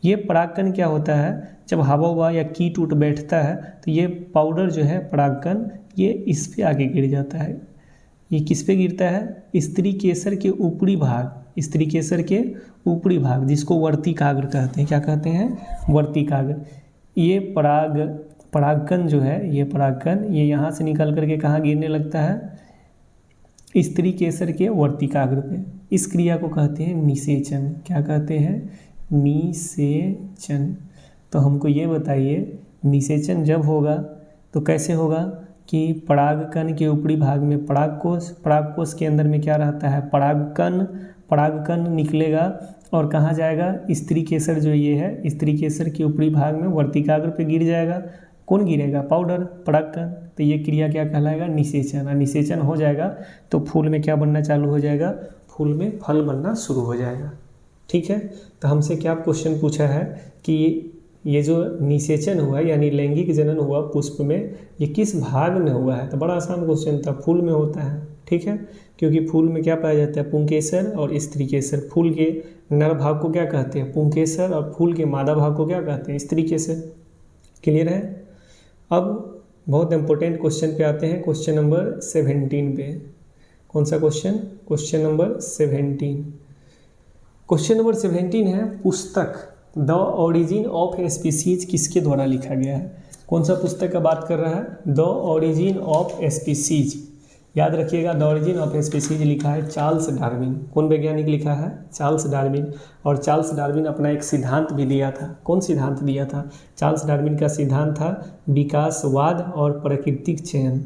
ये परागकण क्या होता है? जब हवा हुआ या कीट उट बैठता है तो ये पाउडर जो है परागकण, ये इस पे आके गिर जाता है। ये किस पे गिरता है? स्त्री केसर के ऊपरी भाग, स्त्री केसर के ऊपरी भाग, जिसको वर्तिकाग्र कहते हैं। क्या कहते हैं? वर्तिकाग्र। ये परागकण जो है, ये परागकण, ये यहाँ से निकल करके कहाँ गिरने लगता है? स्त्री केसर के वर्तिकाग्र पे। इस क्रिया को कहते हैं निषेचन। क्या कहते हैं? निषेचन। तो हमको ये बताइए, निषेचन जब होगा तो कैसे होगा कि परागकण के ऊपरी भाग में परागकोश, परागकोश के अंदर में क्या रहता है? परागकण। परागकण निकलेगा और कहाँ जाएगा? स्त्री केसर जो ये है, स्त्री केसर के ऊपरी भाग में वर्तिकाग्र पे गिर जाएगा। कौन गिरेगा? पाउडर, परागकण। तो ये क्रिया क्या कहलाएगा? निषेचन। और निषेचन हो जाएगा तो फूल में क्या बनना चालू हो जाएगा? फूल में फल बनना शुरू हो जाएगा, ठीक है। तो हमसे क्या क्वेश्चन पूछा है कि ये जो निषेचन हुआ यानी लैंगिक जनन हुआ पुष्प में, ये किस भाग में हुआ है? तो बड़ा आसान क्वेश्चन था, फूल में होता है, ठीक है। क्योंकि फूल में क्या पाया जाता है? पुंकेसर और स्त्री केसर। फूल के नर भाग को क्या कहते हैं? पुंकेसर। और फूल के मादा भाग को क्या कहते हैं? स्त्री केसर। क्लियर है? अब बहुत इंपॉर्टेंट क्वेश्चन पे आते हैं, क्वेश्चन नंबर 17 पे। कौन सा question? Question number 17। Question number 17 है, पुस्तक द ओरिजिन ऑफ स्पीसीज किसके द्वारा लिखा गया है? कौन सा पुस्तक का बात कर रहा है? The origin of species. याद रखिएगा, द ओरिजिन ऑफ स्पीसीज लिखा है चार्ल्स डार्विन। कौन वैज्ञानिक लिखा है? Charles Darwin. और चार्ल्स डार्विन अपना एक सिद्धांत भी दिया था। कौन सिद्धांत दिया था? चार्ल्स डार्विन का सिद्धांत था विकासवाद और प्राकृतिक चयन।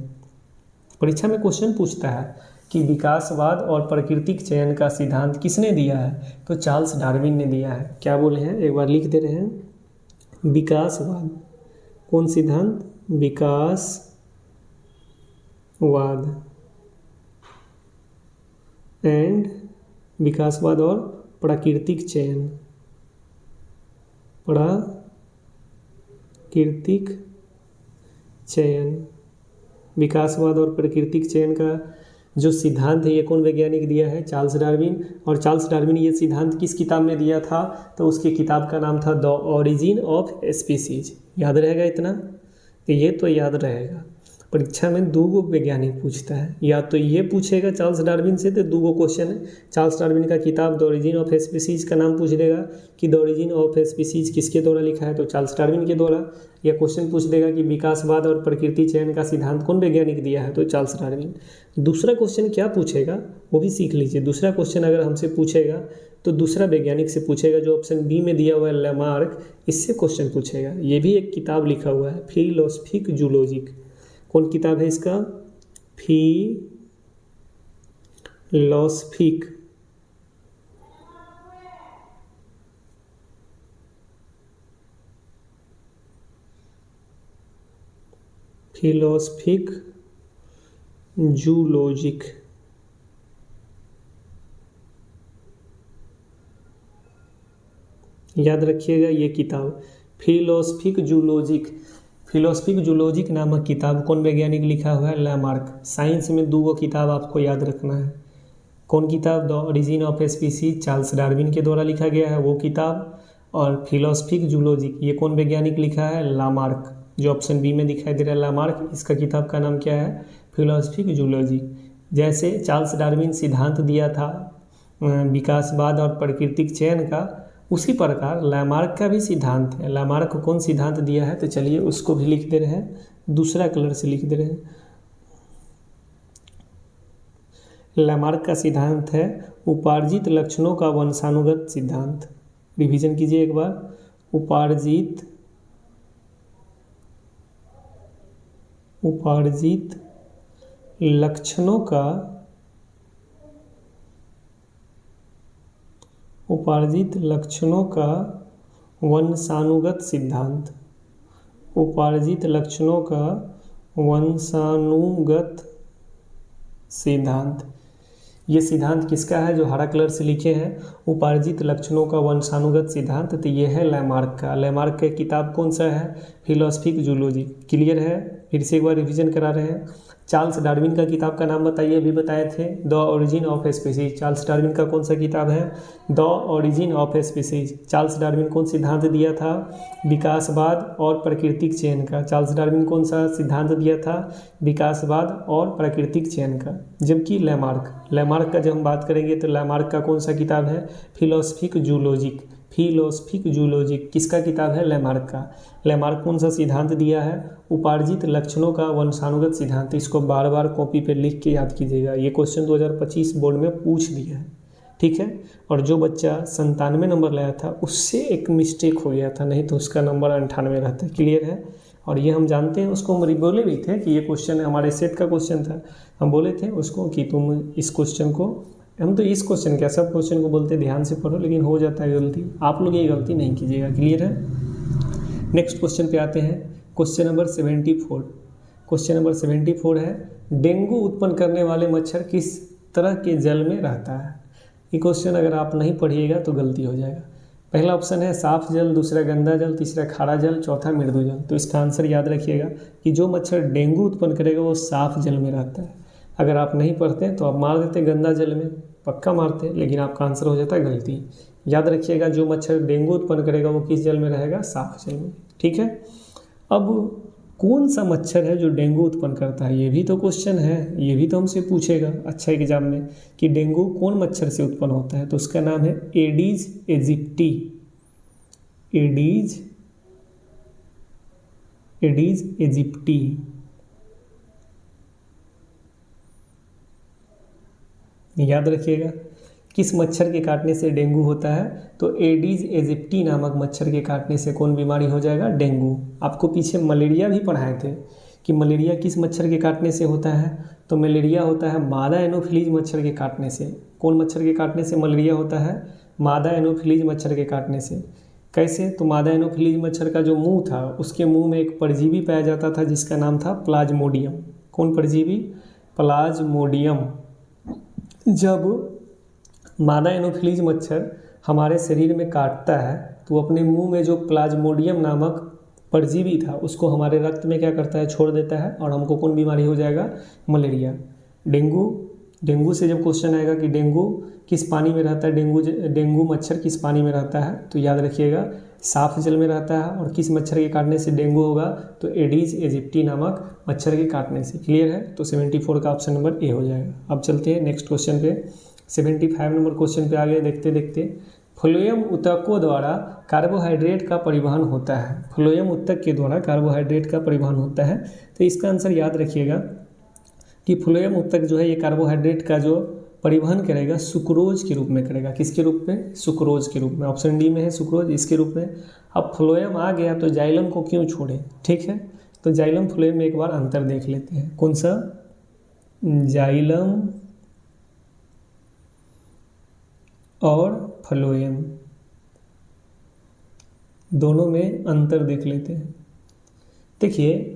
परीक्षा में क्वेश्चन पूछता है कि विकासवाद और प्राकृतिक चयन का सिद्धांत किसने दिया है? तो चार्ल्स डार्विन ने दिया है। क्या बोले हैं? एक बार लिख दे रहे हैं, विकासवाद। कौन सिद्धांत? विकासवाद एंड विकासवाद और प्राकृतिक चयन। प्राकृतिक चयन, विकासवाद और प्राकृतिक चयन का जो सिद्धांत है, ये कौन वैज्ञानिक दिया है? Charles Darwin. और चार्ल्स डार्विन ये सिद्धांत किस किताब में दिया था? तो उसकी किताब का नाम था द ओरिजिन ऑफ स्पीसीज। याद रहेगा इतना? तो ये तो याद रहेगा। परीक्षा में दो गो वैज्ञानिक पूछता है, या तो ये पूछेगा चार्ल्स डार्विन से, तो दो गो क्वेश्चन है। चार्ल्स डार्विन का किताब द ओरिजिन ऑफ स्पीसीज का नाम पूछ देगा कि द ओरिजिन ऑफ स्पीसीज किसके द्वारा लिखा है? तो चार्ल्स डार्विन के द्वारा। या क्वेश्चन पूछ देगा कि विकासवाद और प्रकृति चयन का सिद्धांत कौन वैज्ञानिक दिया है? तो चार्ल्स डार्विन। दूसरा क्वेश्चन क्या पूछेगा वो भी सीख लीजिए। दूसरा क्वेश्चन अगर हमसे पूछेगा तो दूसरा वैज्ञानिक से पूछेगा, जो ऑप्शन बी में दिया हुआ है लैमार्क, इससे क्वेश्चन पूछेगा। ये भी एक किताब लिखा हुआ है, फिलोसफिक जूलॉजिक। कौन किताब है इसका? Philosophic zoologic. याद रखिएगा ये किताब, फिलोसफिक जूलॉजिक नामक किताब कौन वैज्ञानिक लिखा हुआ है? लैमार्क। साइंस में दो किताब आपको याद रखना है। कौन किताब? The origin of species Charles Darwin के द्वारा लिखा गया है वो किताब, और फिलोसफिक जूलॉजिक ये कौन वैज्ञानिक लिखा है? लैमार्क। जो ऑप्शन बी में दिखाई दे रहा है लैमार्क, इसका किताब का नाम क्या है? Philosophic zoology. जैसे चार्ल्स डार्विन सिद्धांत दिया था विकासवाद और प्राकृतिक चयन का, उसी प्रकार लैमार्क का भी सिद्धांत है। लैमार्क को कौन सिद्धांत दिया है, तो चलिए उसको भी लिख दे रहे हैं, दूसरा कलर से लिख दे रहे हैं। लैमार्क का सिद्धांत है उपार्जित लक्षणों का वंशानुगत सिद्धांत। रिवीजन कीजिए एक बार, उपार्जित लक्षणों का वंशानुगत सिद्धांत। उपार्जित लक्षणों का वंशानुगत सिद्धांत, ये सिद्धांत किसका है, जो हरा कलर से लिखे हैं, उपार्जित लक्षणों का वंशानुगत सिद्धांत, तो ये है लैमार्क का। लैमार्क का किताब कौन सा है, फिलोसफिक जूलॉजी। क्लियर है, फिर से एक बार रिवीजन करा रहे हैं। चार्ल्स डार्विन का किताब का नाम बताइए, अभी बताए थे, the origin of species. Charles Darwin का कौन सा किताब है, the origin of species. Charles Darwin कौन सिद्धांत दिया था, विकासवाद और प्राकृतिक चयन का। चार्ल्स डार्विन कौन सा सिद्धांत दिया था, विकासवाद और प्राकृतिक चयन का। जबकि लैमार्क का जब हम बात करेंगे तो लैमार्क का कौन सा किताब है, फिलोसफिक जूलॉजी किसका किताब है, लैमार्क का। लैमार्क कौन सा सिद्धांत दिया है, उपार्जित लक्षणों का वंशानुगत सिद्धांत। इसको बार बार कॉपी पे लिख के याद कीजिएगा, ये क्वेश्चन 2025 बोर्ड में पूछ दिया है, ठीक है। और जो बच्चा 97 नंबर लाया था उससे एक मिस्टेक हो गया था, नहीं तो उसका नंबर 98 रहता है। क्लियर है, और ये हम जानते हैं, उसको हम बोले भी थे कि ये क्वेश्चन हमारे सेट का क्वेश्चन था। हम बोले थे उसको कि तुम इस क्वेश्चन को, हम तो इस क्वेश्चन क्या सब क्वेश्चन को बोलते ध्यान से पढ़ो, लेकिन हो जाता है गलती। आप लोग ये गलती नहीं कीजिएगा। क्लियर है, नेक्स्ट क्वेश्चन पे आते हैं। Question number 74। क्वेश्चन नंबर 74 है, डेंगू उत्पन्न करने वाले मच्छर किस तरह के जल में रहता है। ये क्वेश्चन अगर आप नहीं पढ़िएगा तो गलती हो जाएगा। पहला ऑप्शन है साफ जल, दूसरा गंदा जल, तीसरा खारा जल, चौथा मृदु जल। तो इसका आंसर याद रखिएगा कि जो मच्छर डेंगू उत्पन्न करेगा वो साफ जल में रहता है। अगर आप नहीं पढ़ते तो आप मार देते गंदा जल में, पक्का मारते, लेकिन आपका आंसर हो जाता है गलती। याद रखिएगा जो मच्छर डेंगू उत्पन्न करेगा वो किस जल में रहेगा, साफ जल में, ठीक है। अब कौन सा मच्छर है जो डेंगू उत्पन्न करता है, ये भी तो क्वेश्चन है, ये भी तो हमसे पूछेगा अच्छा एग्जाम में कि डेंगू कौन मच्छर से उत्पन्न होता है। तो उसका नाम है एडीज एजिप्टी। Aedes aegypti. याद रखिएगा किस मच्छर के काटने से डेंगू होता है, तो एडीज एजिप्टी नामक मच्छर के काटने से कौन बीमारी हो जाएगा, डेंगू। आपको पीछे मलेरिया भी पढ़ाए थे कि मलेरिया किस मच्छर के काटने से होता है, तो मलेरिया होता है मादा एनोफिलीज मच्छर के काटने से। कौन मच्छर के काटने से मलेरिया होता है, मादा एनोफिलीज मच्छर के काटने से। कैसे, तो मादा एनोफिलीज मच्छर का जो मुंह था उसके मुंह में एक परजीवी पाया जाता था जिसका नाम था प्लाज्मोडियम। कौन परजीवी, प्लाज्मोडियम। जब मादा एनोफिलीज मच्छर हमारे शरीर में काटता है तो अपने मुंह में जो प्लाज्मोडियम नामक परजीवी था उसको हमारे रक्त में क्या करता है, छोड़ देता है, और हमको कौन बीमारी हो जाएगा, मलेरिया। डेंगू से जब क्वेश्चन आएगा कि डेंगू किस पानी में रहता है, डेंगू मच्छर किस पानी में रहता है, तो याद रखिएगा साफ जल में रहता है। और किस मच्छर के काटने से डेंगू होगा, तो एडीज एजिप्टी नामक मच्छर के काटने से। क्लियर है, तो 74 का ऑप्शन नंबर ए हो जाएगा। अब चलते हैं नेक्स्ट क्वेश्चन पे, 75 नंबर क्वेश्चन पे आगे देखते देखते। फ्लोएम ऊतकों द्वारा कार्बोहाइड्रेट का परिवहन होता है। फ्लोएम ऊतक के द्वारा कार्बोहाइड्रेट का परिवहन होता है, तो इसका आंसर याद रखिएगा कि फ्लोएम ऊतक जो है ये कार्बोहाइड्रेट का जो परिवहन करेगा सुक्रोज के रूप में करेगा। किसके रूप में, सुक्रोज के रूप में। ऑप्शन डी में है सुक्रोज, इसके रूप में। अब फ्लोएम आ गया तो जाइलम को क्यों छोड़े, ठीक है। तो जाइलम फ्लोएम में एक बार अंतर देख लेते हैं। कौन सा, जाइलम और फ्लोएम दोनों में अंतर देख लेते हैं। देखिए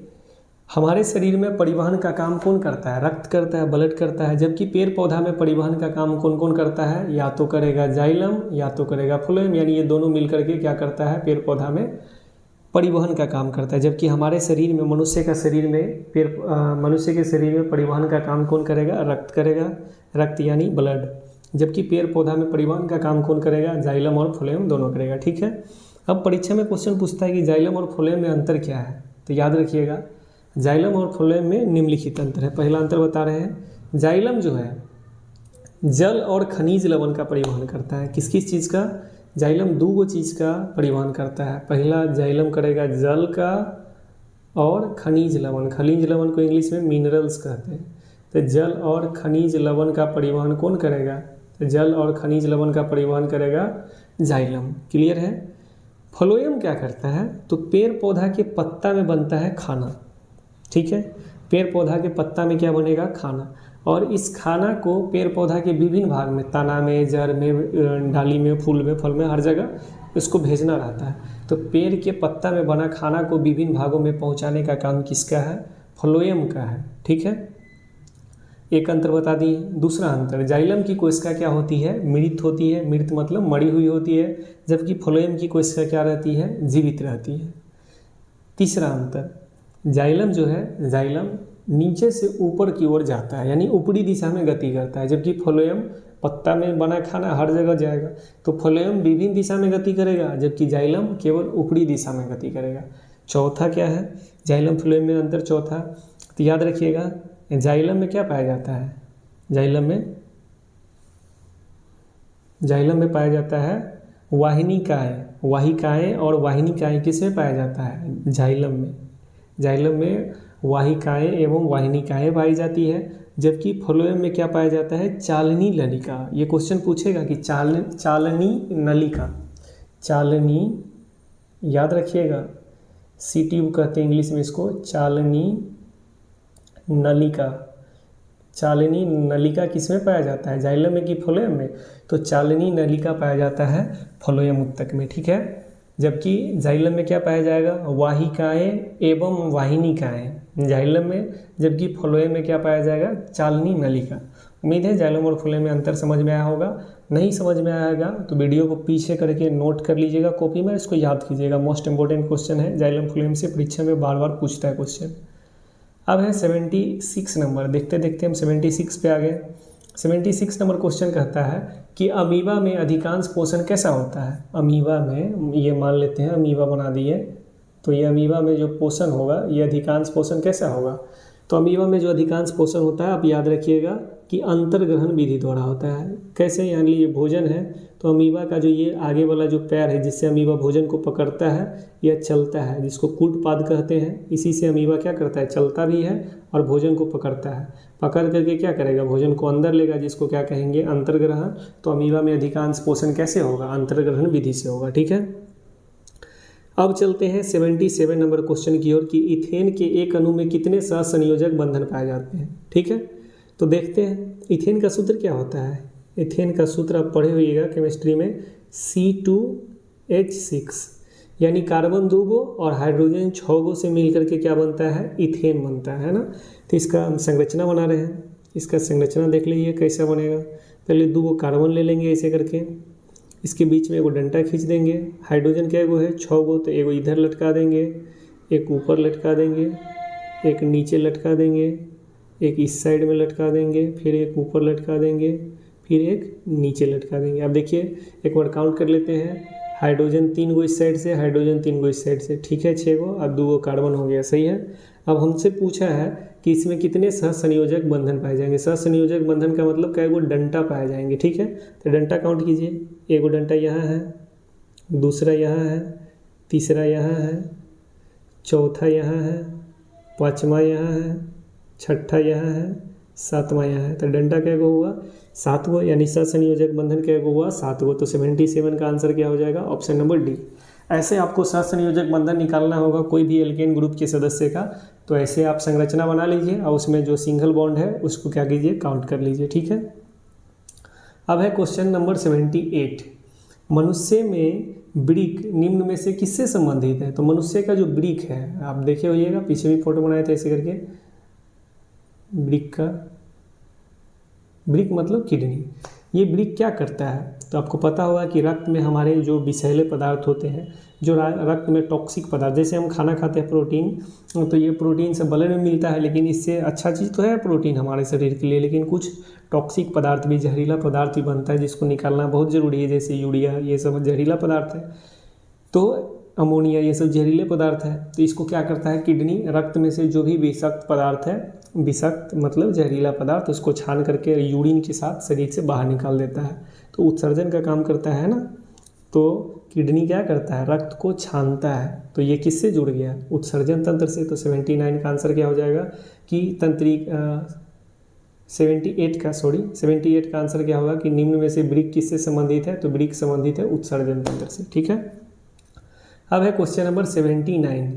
हमारे शरीर में परिवहन का काम कौन करता है, रक्त करता है, ब्लड करता है। जबकि पेड़ पौधा में परिवहन का काम कौन कौन करता है, या तो करेगा जाइलम या तो करेगा फ्लोएम, यानी ये दोनों मिलकर के क्या करता है, पेड़ पौधा में परिवहन का काम करता है। जबकि हमारे शरीर में, मनुष्य के शरीर में परिवहन का काम कौन करेगा, रक्त करेगा, रक्त यानी ब्लड। जबकि पेड़ पौधा में परिवहन का काम कौन करेगा, जाइलम और फ्लोएम दोनों करेगा, ठीक है। अब परीक्षा में क्वेश्चन पूछता है कि जाइलम और फ्लोएम में अंतर क्या है, तो याद रखिएगा जाइलम और फ्लोएम में निम्नलिखित अंतर है। पहला अंतर बता रहे हैं, जाइलम जो है जल और खनिज लवण का परिवहन करता है। किस किस चीज़ का? जाइलम दो चीज़ का परिवहन करता है। पहला जाइलम करेगा जल का और खनिज लवण। खनिज लवण को इंग्लिश में मिनरल्स कहते हैं। तो जल और खनिज लवण का परिवहन कौन करेगा? तो जल और खनिज लवण का परिवहन करेगा जाइलम। क्लियर है? फ्लोएम क्या करता है? तो पेड़ पौधा के पत्ता में बनता है खाना। ठीक है, पेड़ पौधा के पत्ता में क्या बनेगा? खाना। और इस खाना को पेड़ पौधा के विभिन्न भाग में, तना में, जड़ में, डाली में, फूल में, फल में, हर जगह इसको भेजना रहता है। तो पेड़ के पत्ता में बना खाना को विभिन्न भागों में पहुंचाने का काम किसका है? फ्लोएम का है। ठीक है, एक अंतर बता दिए। दूसरा अंतर, जाइलम की कोशिका क्या होती है? मृत होती है। मृत मतलब मरी हुई होती है, जबकि फ्लोएम की कोशिका क्या रहती है? जीवित रहती है। तीसरा अंतर, जाइलम जो है, जाइलम नीचे से ऊपर की ओर जाता है, यानी ऊपरी दिशा में गति करता है, जबकि फ्लोएम पत्ता में बना खाना हर जगह जाएगा। तो फ्लोएम विभिन्न दिशा में गति करेगा, जबकि जाइलम केवल ऊपरी दिशा में गति करेगा। चौथा क्या है? जाइलम फ्लोएम में अंतर चौथा, तो याद रखिएगा, जाइलम में क्या पाया जाता है? जाइलम में पाया जाता है वाहिनिकाएँ। वाहिकाएँ और वाहिनिकाएँ किसमें पाया जाता है? जाइलम में। जाइलम में वाहिकाएँ एवं वाहिनिकाएँ पाई जाती है, जबकि फ्लोएम में क्या पाया जाता है? चालनी नलिका। ये क्वेश्चन पूछेगा कि चालनी नलिका, चालनी, याद रखिएगा, सी ट्यूब कहते हैं इंग्लिश में इसको, चालनी नलिका। चालनी नलिका किसमें पाया जाता है? जाइलम में कि फ्लोएम में? तो चालनी नलिका पाया जाता है फ्लोएम उत्तक में। ठीक है, जबकि जाइलम में क्या पाया जाएगा? वाहिकाएँ एवं वाहिनिकाएँ जाइलम में, जबकि फ्लोएम में क्या पाया जाएगा? चालनी नलिका। उम्मीद है जाइलम और फ्लोएम में अंतर समझ में आया होगा। नहीं समझ में आएगा तो वीडियो को पीछे करके नोट कर लीजिएगा कॉपी में, इसको याद कीजिएगा। मोस्ट इंपॉर्टेंट क्वेश्चन है, जाइलम फ्लोएम से परीक्षा में बार बार पूछता है क्वेश्चन। अब है 76 नंबर। देखते देखते हम 76 पे आ गए। 76 नंबर क्वेश्चन कहता है कि अमीबा में अधिकांश पोषण कैसा होता है? अमीबा में, ये मान लेते हैं अमीबा बना दिए, तो ये अमीबा में जो पोषण होगा, ये अधिकांश पोषण कैसा होगा? तो अमीबा में जो अधिकांश पोषण होता है, आप याद रखिएगा कि अंतर्ग्रहण विधि द्वारा होता है। कैसे? यानी ये भोजन है, तो अमीबा का जो ये आगे वाला जो पैर है, जिससे अमीबा भोजन को पकड़ता है या चलता है, जिसको कूटपाद कहते हैं, इसी से अमीबा क्या करता है? चलता भी है और भोजन को पकड़ता है। पकड़ करके क्या करेगा? भोजन को अंदर लेगा, जिसको क्या कहेंगे? अंतर्ग्रहण। तो अमीबा में अधिकांश पोषण कैसे होगा? अंतर्ग्रहण विधि से होगा। ठीक है, अब चलते हैं 77 नंबर क्वेश्चन की ओर कि इथेन के एक अणु में कितने सहसंयोजक बंधन पाए जाते हैं? ठीक है, तो देखते हैं इथेन का सूत्र क्या होता है। इथेन का सूत्र आप पढ़े होइएगा केमिस्ट्री में, C2H6, यानी कार्बन 2 गो और हाइड्रोजन 6 गो से मिलकर के क्या बनता है? इथेन बनता है ना। तो इसका हम संरचना बना रहे हैं, इसका संरचना देख लीजिए कैसा बनेगा। पहले 2 गो कार्बन ले लेंगे ऐसे करके, इसके बीच में एगो डंटा खींच देंगे। हाइड्रोजन क्या एगो है? 6 गो, तो एगो इधर लटका देंगे, एक ऊपर लटका देंगे, एक नीचे लटका देंगे, एक इस साइड में लटका देंगे, फिर एक ऊपर लटका देंगे, फिर एक नीचे लटका देंगे। अब देखिए एक बार काउंट कर लेते हैं, हाइड्रोजन 3 गो इस साइड से, हाइड्रोजन 3 गो इस साइड से। ठीक है, 6 गो, अब 2 गो कार्बन हो गया। सही है। अब हमसे पूछा है कि इसमें कितने सहसंयोजक बंधन पाए जाएंगे। सहसंयोजक बंधन का मतलब क्या? एगो डंटा पाए जाएंगे। ठीक है, तो डंटा काउंट कीजिए। एगो डंटा यहाँ है, दूसरा यहाँ है, तीसरा यहाँ है, चौथा यहाँ है, पाँचवा यहाँ है, छठा यहाँ है, सातवां यहाँ है। तो डंटा क्या गो हुआ? 7 गो, यानी सहसंयोजक बंधन क्या गो हुआ? 7 गो। तो 77 का आंसर क्या हो जाएगा? Option number D. ऐसे आपको सहसंयोजक बंधन निकालना होगा कोई भी एल्केन ग्रुप के सदस्य का। तो ऐसे आप संरचना बना लीजिए और उसमें जो सिंगल बॉन्ड है उसको क्या कीजिए? काउंट कर लीजिए। ठीक है, अब है क्वेश्चन नंबर 78। मनुष्य में वृक्क निम्न में से किससे संबंधित है? तो मनुष्य का जो वृक्क है, आप देखे होइएगा, पीछे भी फोटो बनाए थे ऐसे करके, वृक्क का, वृक्क मतलब किडनी। ये वृक्क क्या करता है? तो आपको पता होगा कि रक्त में हमारे जो विषैले पदार्थ होते हैं, जो रक्त में टॉक्सिक पदार्थ, जैसे हम खाना खाते हैं प्रोटीन, तो ये प्रोटीन सब बलर में मिलता है, लेकिन इससे अच्छा चीज़ तो है प्रोटीन हमारे शरीर के लिए, लेकिन कुछ टॉक्सिक पदार्थ भी, जहरीला पदार्थ भी बनता है, जिसको निकालना बहुत ज़रूरी है, जैसे यूरिया, ये सब जहरीला पदार्थ है। तो अमोनिया, ये सब जहरीले पदार्थ है। तो इसको क्या करता है किडनी, रक्त में से जो भी विषाक्त पदार्थ है, विषाक्त मतलब जहरीला पदार्थ, उसको छान करके यूरिन के साथ शरीर से बाहर निकाल देता है। तो उत्सर्जन का काम करता है ना। तो किडनी क्या करता है, रक्त को छानता है। तो ये किससे जुड़ गया, उत्सर्जन तंत्र से। तो 79 का आंसर क्या हो जाएगा कि तंत्रिक 78 का आंसर क्या होगा कि निम्न में से वृक्क किससे संबंधित है। तो वृक्क संबंधित है उत्सर्जन तंत्र से। ठीक है, अब है क्वेश्चन नंबर 79,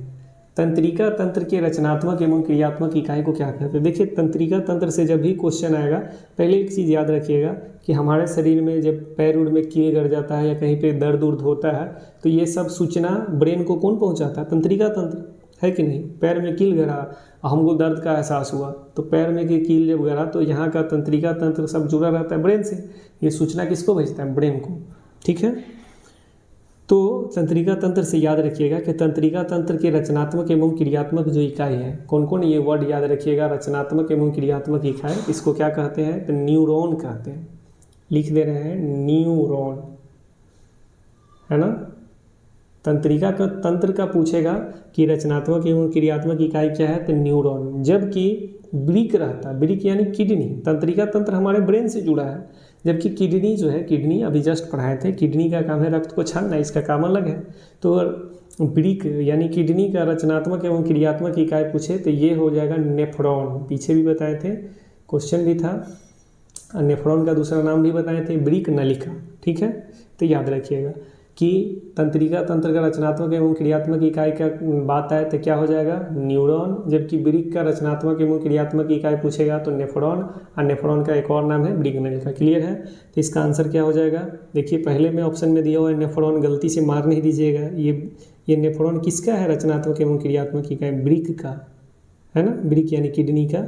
तंत्रिका तंत्र के रचनात्मक एवं क्रियात्मक इकाई को क्या कहते हैं। देखिए तंत्रिका तंत्र से जब भी क्वेश्चन आएगा, पहले एक चीज़ याद रखिएगा कि हमारे शरीर में जब पैर उड़ में कील गड़ जाता है या कहीं पे दर्द उर्द होता है, तो ये सब सूचना ब्रेन को कौन पहुंचाता है, तंत्रिका तंत्र, है कि नहीं। पैर में कील गड़ा, हमको दर्द का एहसास हुआ, तो पैर में की कील जब गड़ा तो यहाँ का तंत्रिका तंत्र सब जुड़ा रहता है ब्रेन से। ये सूचना किसको भेजता है, ब्रेन को। ठीक है, तो तंत्रिका तंत्र से याद रखिएगा कि तंत्रिका तंत्र के रचनात्मक एवं क्रियात्मक जो इकाई है, कौन कौन, ये वर्ड याद रखिएगा, रचनात्मक एवं क्रियात्मक इकाई, इसको क्या कहते हैं, तो न्यूरॉन कहते हैं। लिख दे रहे हैं न्यूरॉन, है ना। तंत्रिका का तंत्र का पूछेगा कि रचनात्मक एवं क्रियात्मक इकाई क्या है, तो न्यूरॉन। जबकि वृक्क रहता है, वृक्क यानी किडनी, तंत्रिका तंत्र हमारे ब्रेन से जुड़ा है, जबकि किडनी जो है, किडनी अभी जस्ट पढ़ाए थे, किडनी का काम है रक्त को छानना, इसका काम अलग है। तो वृक्क यानी किडनी का रचनात्मक एवं क्रियात्मक इकाई पूछे तो ये हो जाएगा नेफ्रॉन। पीछे भी बताए थे, क्वेश्चन भी था, नेफ्रॉन का दूसरा नाम भी बताए थे, वृक्क नलिका। ठीक है, तो याद रखिएगा कि तंत्रिका तंत्र का रचनात्मक एवं क्रियात्मक इकाई का बात आए तो क्या हो जाएगा, न्यूरॉन। जबकि वृक्क का रचनात्मक एवं क्रियात्मक इकाई पूछेगा तो नेफ्रॉन, और नेफ्रॉन का एक और नाम है वृक्क नलिका। क्लियर है, तो इसका आंसर क्या हो जाएगा। देखिए पहले में ऑप्शन में दिया हुआ है नेफ्रॉन, गलती से मार नहीं दीजिएगा। ये नेफ्रॉन किसका है, रचनात्मक एवं क्रियात्मक इकाई, वृक्क का, है ना। वृक्क यानी किडनी का,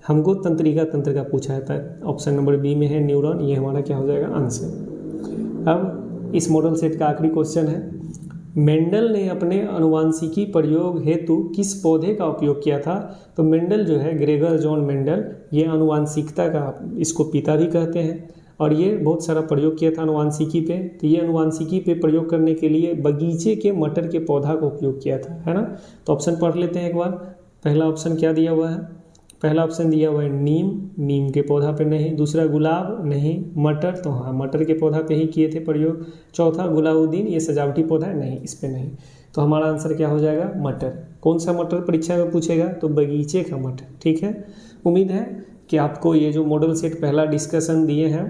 हमको तंत्रिका तंत्र का पूछा था। ऑप्शन नंबर बी में है न्यूरॉन, ये हमारा क्या हो जाएगा आंसर। अब इस मॉडल सेट का आखिरी क्वेश्चन है, मेंडल ने अपने अनुवांशिकी प्रयोग हेतु किस पौधे का उपयोग किया था। तो मेंडल जो है, ग्रेगर जॉन मेंडल, ये अनुवांशिकता का, इसको पिता भी कहते हैं, और ये बहुत सारा प्रयोग किया था अनुवांशिकी पे। तो ये अनुवांशिकी पे प्रयोग करने के लिए बगीचे के मटर के पौधा का उपयोग किया था, है ना। तो ऑप्शन पढ़ लेते हैं एक बार। पहला ऑप्शन क्या दिया हुआ है, पहला ऑप्शन दिया हुआ है नीम, नीम के पौधा पे नहीं। दूसरा गुलाब नहीं। मटर, तो हाँ मटर के पौधा पे ही किए थे प्रयोग। चौथा गुलाउद्दीन, ये सजावटी पौधा है, नहीं, इस पे नहीं। तो हमारा आंसर क्या हो जाएगा, मटर। कौन सा मटर परीक्षा में पूछेगा, तो बगीचे का मटर। ठीक है, उम्मीद है कि आपको ये जो मॉडल सेट पहला डिस्कशन दिए हैं,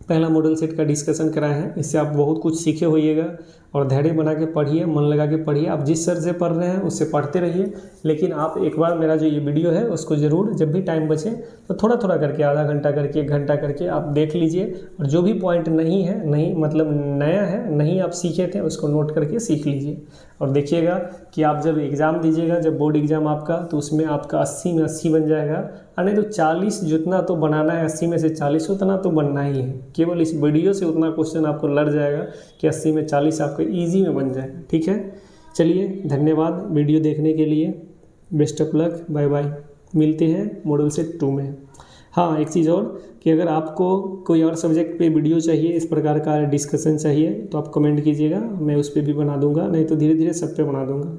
पहला मॉडल सेट का डिस्कशन कराए हैं, इससे आप बहुत कुछ सीखे होइएगा। और धैर्य बना के पढ़िए, मन लगा के पढ़िए। आप जिस सर से पढ़ रहे हैं उससे पढ़ते रहिए, लेकिन आप एक बार मेरा जो ये वीडियो है उसको ज़रूर जब भी टाइम बचे तो थोड़ा थोड़ा करके, आधा घंटा करके, 1 घंटा करके आप देख लीजिए। और जो भी पॉइंट नहीं है, नहीं मतलब नया है, नहीं आप सीखे थे, उसको नोट करके सीख लीजिए। और देखिएगा कि आप जब एग्ज़ाम दीजिएगा, जब बोर्ड एग्ज़ाम आपका, तो उसमें आपका 80 में 80 बन जाएगा। और नहीं तो 40 जितना तो बनाना है, 80 में से 40 उतना तो बनना ही है। केवल इस वीडियो से उतना क्वेश्चन आपको लड़ जाएगा कि 80 में 40 आपको ईजी में बन जाएगा। ठीक है, चलिए धन्यवाद वीडियो देखने के लिए, best of luck, bye bye. मिलते हैं मॉडल सेट 2 में। हाँ, एक चीज़ और कि अगर आपको कोई और सब्जेक्ट पे वीडियो चाहिए, इस प्रकार का डिस्कशन चाहिए, तो आप कमेंट कीजिएगा, मैं उस पर भी बना दूंगा, नहीं तो धीरे धीरे सब पे बना दूंगा।